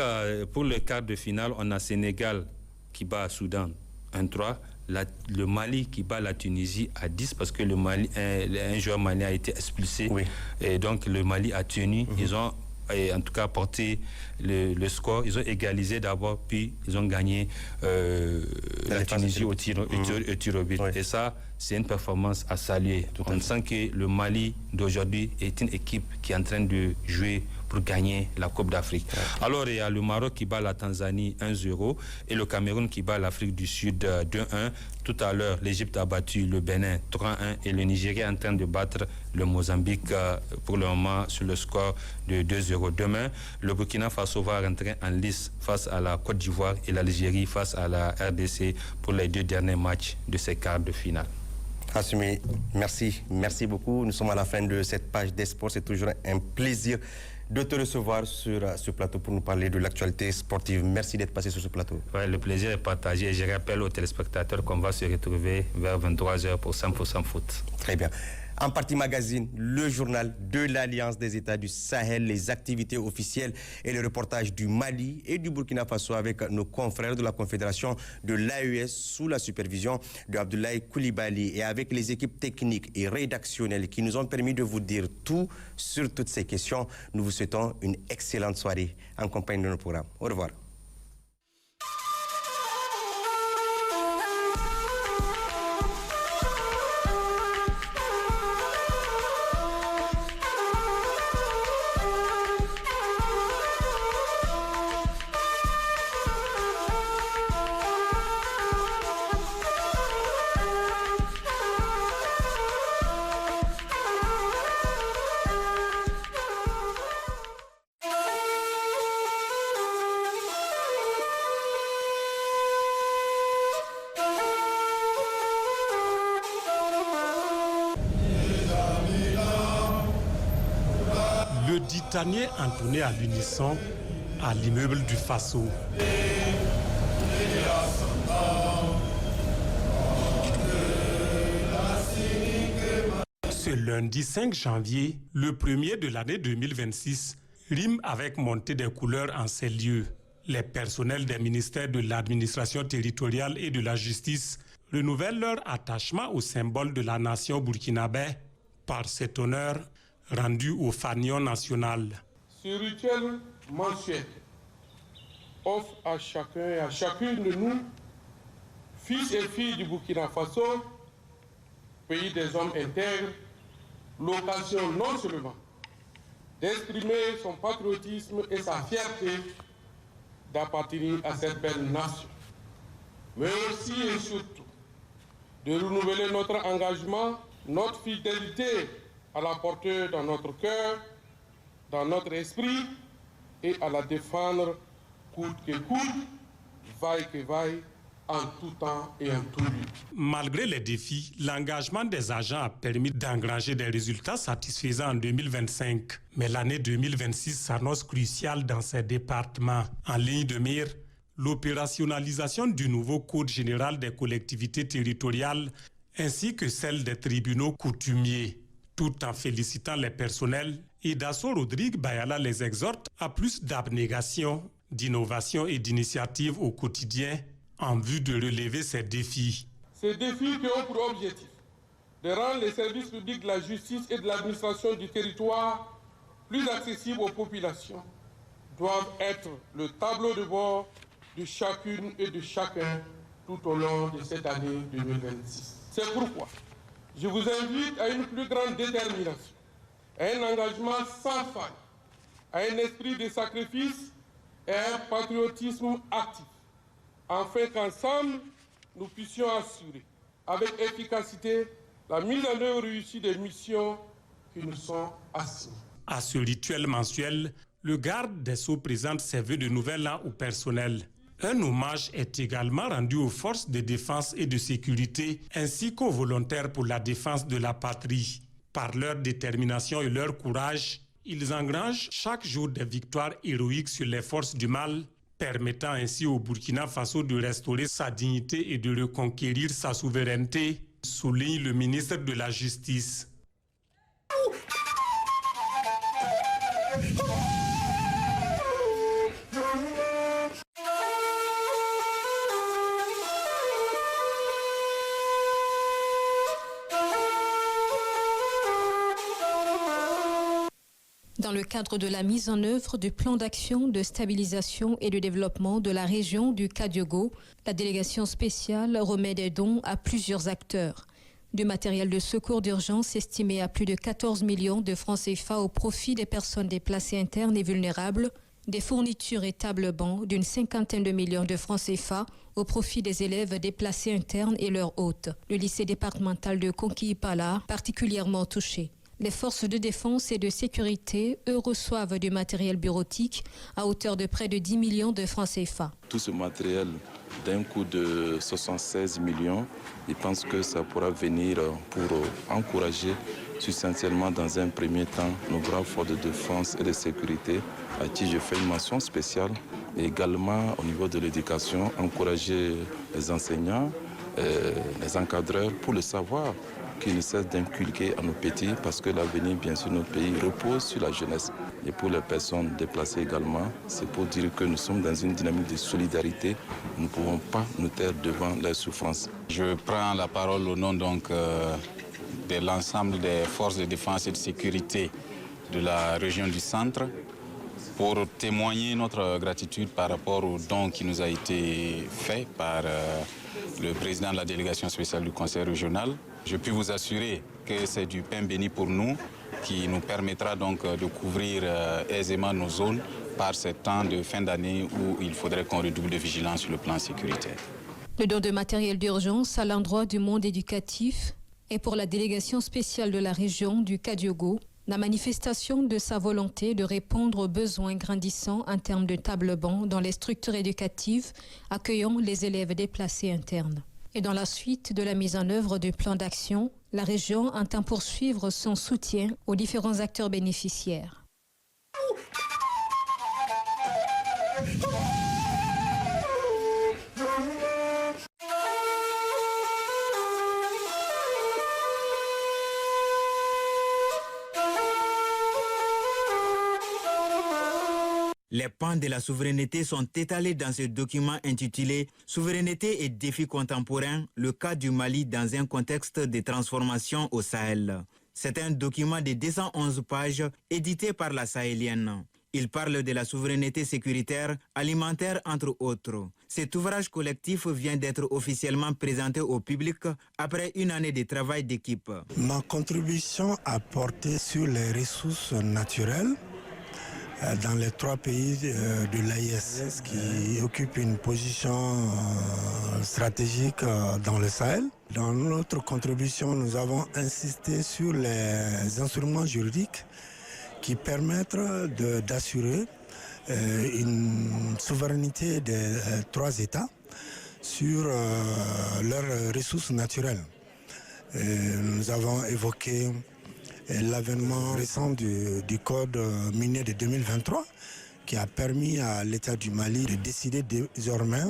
pour le quart de finale, on a Sénégal qui bat Soudan 1-3. Le Mali qui bat la Tunisie à 10 parce que un joueur malien a été expulsé. Oui. Et donc le Mali a tenu. Ils ont en tout cas porté le score. Ils ont égalisé d'abord, puis ils ont gagné la Tunisie au tir au but. Oui. Et ça, c'est une performance à saluer. On sent que le Mali d'aujourd'hui est une équipe qui est en train de jouer pour gagner la Coupe d'Afrique. Ouais. Alors, il y a le Maroc qui bat la Tanzanie 1-0 et le Cameroun qui bat l'Afrique du Sud 2-1. Tout à l'heure, l'Égypte a battu le Bénin 3-1 et le Nigeria est en train de battre le Mozambique pour le moment sur le score de 2-0. Demain, le Burkina Faso va rentrer en lice face à la Côte d'Ivoire et l'Algérie face à la RDC pour les 2 derniers matchs de ces quarts de finale. Assumé, merci beaucoup. Nous sommes à la fin de cette page des sports. C'est toujours un plaisir de te recevoir sur ce plateau pour nous parler de l'actualité sportive. Merci d'être passé sur ce plateau. Ouais, le plaisir est partagé. Je rappelle aux téléspectateurs qu'on va se retrouver vers 23h pour 100% foot. Très bien. En partie magazine, le journal de l'Alliance des États du Sahel, les activités officielles et le reportage du Mali et du Burkina Faso avec nos confrères de la Confédération de l'AES sous la supervision de Abdoulaye Koulibaly et avec les équipes techniques et rédactionnelles qui nous ont permis de vous dire tout sur toutes ces questions. Nous vous souhaitons une excellente soirée en compagnie de nos programmes. Au revoir. Le ditanier entonné à l'unisson à l'immeuble du Faso. Ce lundi 5 janvier, le premier de l'année 2026, rime avec montée des couleurs en ces lieux. Les personnels des ministères de l'administration territoriale et de la justice renouvellent leur attachement au symbole de la nation burkinabé par cet honneur rendu au fanion national. Ce rituel mensuelle offre à chacun et à chacune de nous, fils et filles du Burkina Faso, pays des hommes intègres, l'occasion non seulement d'exprimer son patriotisme et sa fierté d'appartenir à cette belle nation, mais aussi et surtout de renouveler notre engagement, notre fidélité à la porter dans notre cœur, dans notre esprit et à la défendre coûte que coûte, vaille que vaille, en tout temps et en tout lieu. Malgré les défis, l'engagement des agents a permis d'engranger des résultats satisfaisants en 2025. Mais l'année 2026 s'annonce cruciale dans ces départements. En ligne de mire, l'opérationnalisation du nouveau Code général des collectivités territoriales ainsi que celle des tribunaux coutumiers. Tout en félicitant les personnels, Idaso Rodrigue Bayala les exhorte à plus d'abnégation, d'innovation et d'initiative au quotidien en vue de relever ces défis. Ces défis qui ont pour objectif de rendre les services publics de la justice et de l'administration du territoire plus accessibles aux populations doivent être le tableau de bord de chacune et de chacun tout au long de cette année 2026. C'est pourquoi je vous invite à une plus grande détermination, à un engagement sans faille, à un esprit de sacrifice et à un patriotisme actif, afin qu'ensemble, nous puissions assurer avec efficacité la mise en œuvre réussie des missions qui nous sont assignées. À ce rituel mensuel, le garde des Sceaux présente ses vœux de nouvel an au personnel. Un hommage est également rendu aux forces de défense et de sécurité ainsi qu'aux volontaires pour la défense de la patrie. Par leur détermination et leur courage, ils engrangent chaque jour des victoires héroïques sur les forces du mal, permettant ainsi au Burkina Faso de restaurer sa dignité et de reconquérir sa souveraineté, souligne le ministre de la Justice. Dans le cadre de la mise en œuvre du plan d'action de stabilisation et de développement de la région du Kadiogo, la délégation spéciale remet des dons à plusieurs acteurs. Du matériel de secours d'urgence estimé à plus de 14 millions de francs CFA au profit des personnes déplacées internes et vulnérables, des fournitures et tables-bancs d'une 50aine de millions de francs CFA au profit des élèves déplacés internes et leurs hôtes. Le lycée départemental de Konki-Ipala, particulièrement touché. Les forces de défense et de sécurité, eux, reçoivent du matériel bureautique à hauteur de près de 10 millions de francs CFA. Tout ce matériel d'un coût de 76 millions, je pense que ça pourra venir pour encourager substantiellement dans un premier temps nos braves forces de défense et de sécurité à qui je fais une mention spéciale. Et également au niveau de l'éducation, encourager les enseignants, les encadreurs pour le savoir qui ne cesse d'inculquer à nos petits parce que l'avenir, bien sûr, de notre pays repose sur la jeunesse. Et pour les personnes déplacées également, c'est pour dire que nous sommes dans une dynamique de solidarité. Nous ne pouvons pas nous taire devant leurs souffrances. Je prends la parole au nom donc de l'ensemble des forces de défense et de sécurité de la région du centre pour témoigner notre gratitude par rapport au don qui nous a été fait par le président de la délégation spéciale du Conseil régional. Je puis vous assurer que c'est du pain béni pour nous qui nous permettra donc de couvrir aisément nos zones par ce temps de fin d'année où il faudrait qu'on redouble de vigilance sur le plan sécuritaire. Le don de matériel d'urgence à l'endroit du monde éducatif est pour la délégation spéciale de la région du Kadiogo la manifestation de sa volonté de répondre aux besoins grandissants en termes de table-bancs dans les structures éducatives accueillant les élèves déplacés internes. Et dans la suite de la mise en œuvre du plan d'action, la région entend poursuivre son soutien aux différents acteurs bénéficiaires. Les pans de la souveraineté sont étalés dans ce document intitulé « Souveraineté et défis contemporains, le cas du Mali dans un contexte de transformation au Sahel ». C'est un document de 211 pages édité par la Sahélienne. Il parle de la souveraineté sécuritaire, alimentaire entre autres. Cet ouvrage collectif vient d'être officiellement présenté au public après une année de travail d'équipe. Ma contribution a porté sur les ressources naturelles dans les 3 pays de l'AIS qui occupent une position stratégique dans le Sahel. Dans notre contribution, nous avons insisté sur les instruments juridiques qui permettent d'assurer une souveraineté des 3 États sur leurs ressources naturelles. Nous avons évoqué l'avènement récent du Code minier de 2023 qui a permis à l'État du Mali de décider désormais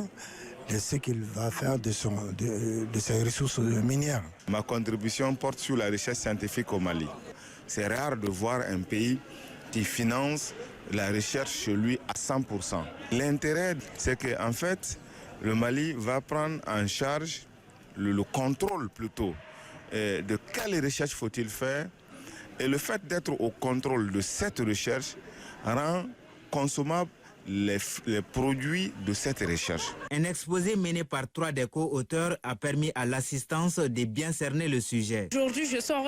de ce qu'il va faire de ses ressources minières. Ma contribution porte sur la recherche scientifique au Mali. C'est rare de voir un pays qui finance la recherche chez lui à 100%. L'intérêt, c'est qu'en fait, le Mali va prendre en charge le contrôle plutôt de quelle recherche faut-il faire. Et le fait d'être au contrôle de cette recherche rend consommables les produits de cette recherche. Un exposé mené par 3 des co-auteurs a permis à l'assistance de bien cerner le sujet. Aujourd'hui, je sors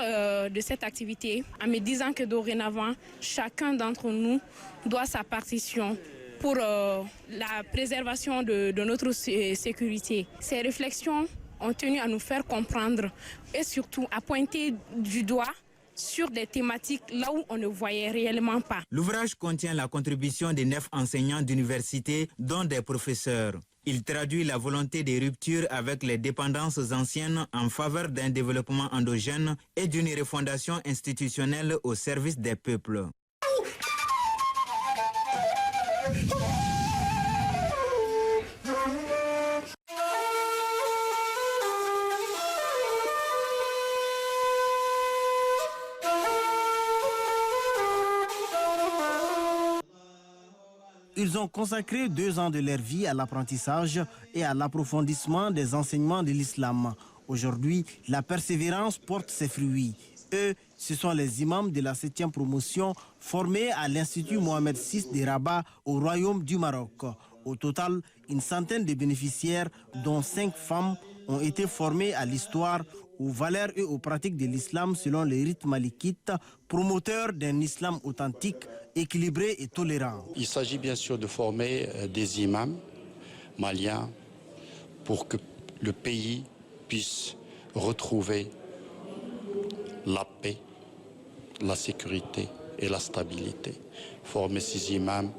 de cette activité en me disant que dorénavant, chacun d'entre nous doit sa partition pour la préservation de notre sécurité. Ces réflexions ont tenu à nous faire comprendre et surtout à pointer du doigt sur des thématiques là où on ne voyait réellement pas. L'ouvrage contient la contribution de 9 enseignants d'université, dont des professeurs. Il traduit la volonté de rupture avec les dépendances anciennes en faveur d'un développement endogène et d'une refondation institutionnelle au service des peuples. Ils ont consacré 2 ans de leur vie à l'apprentissage et à l'approfondissement des enseignements de l'islam. Aujourd'hui, la persévérance porte ses fruits. Eux, ce sont les imams de la 7e promotion formés à l'Institut Mohamed VI de Rabat au Royaume du Maroc. Au total, une centaine de bénéficiaires, dont 5 femmes, ont été formés à l'histoire, aux valeurs et aux pratiques de l'islam selon les rites malikites, promoteurs d'un islam authentique, équilibré et tolérant. Il s'agit bien sûr de former des imams maliens pour que le pays puisse retrouver la paix, la sécurité et la stabilité. Former ces imams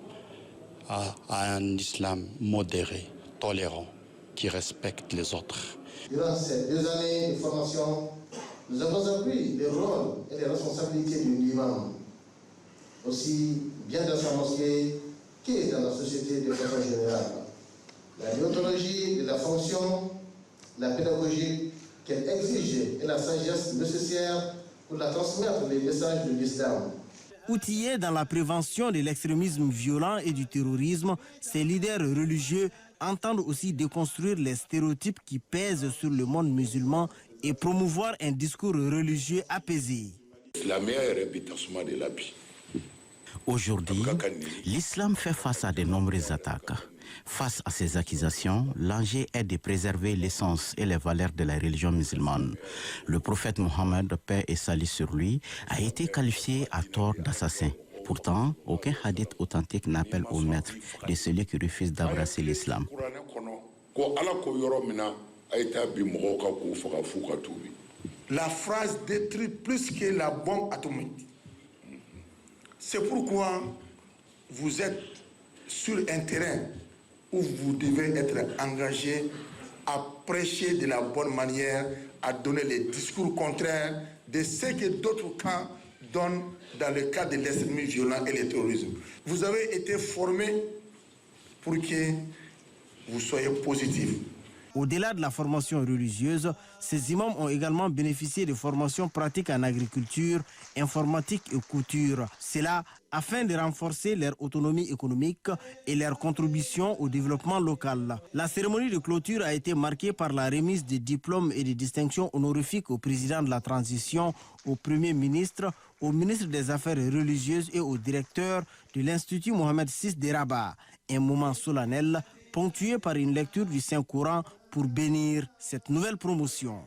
à un islam modéré, tolérant, qui respecte les autres. Durant ces 2 années de formation, nous avons appris les rôles et les responsabilités de l'imam, aussi bien dans sa mosquée que dans la société de façon générale. La déontologie de la fonction, la pédagogie qu'elle exige et la sagesse nécessaire pour la transmettre les messages de l'islam. Outillés dans la prévention de l'extrémisme violent et du terrorisme, ces leaders religieux entendent aussi déconstruire les stéréotypes qui pèsent sur le monde musulman et promouvoir un discours religieux apaisé. La meilleure réputation de la vie. Aujourd'hui, l'islam fait face à de nombreuses attaques. Face à ces accusations, l'enjeu est de préserver l'essence et les valeurs de la religion musulmane. Le prophète Mohammed, paix et salut sur lui, a été qualifié à tort d'assassin. Pourtant, aucun hadith authentique n'appelle au maître de celui qui refuse d'embrasser l'islam. La phrase détruit plus que la bombe atomique. C'est pourquoi vous êtes sur un terrain où vous devez être engagé à prêcher de la bonne manière, à donner les discours contraires de ce que d'autres camps donnent dans le cas de l'extrémisme violent et le terrorisme. Vous avez été formé pour que vous soyez positif. Au-delà de la formation religieuse, ces imams ont également bénéficié de formations pratiques en agriculture, informatique et couture. Cela afin de renforcer leur autonomie économique et leur contribution au développement local. La cérémonie de clôture a été marquée par la remise des diplômes et des distinctions honorifiques au président de la transition, au Premier ministre, au ministre des Affaires religieuses et au directeur de l'Institut Mohamed VI de Rabat. Un moment solennel ponctué par une lecture du Saint-Coran pour bénir cette nouvelle promotion.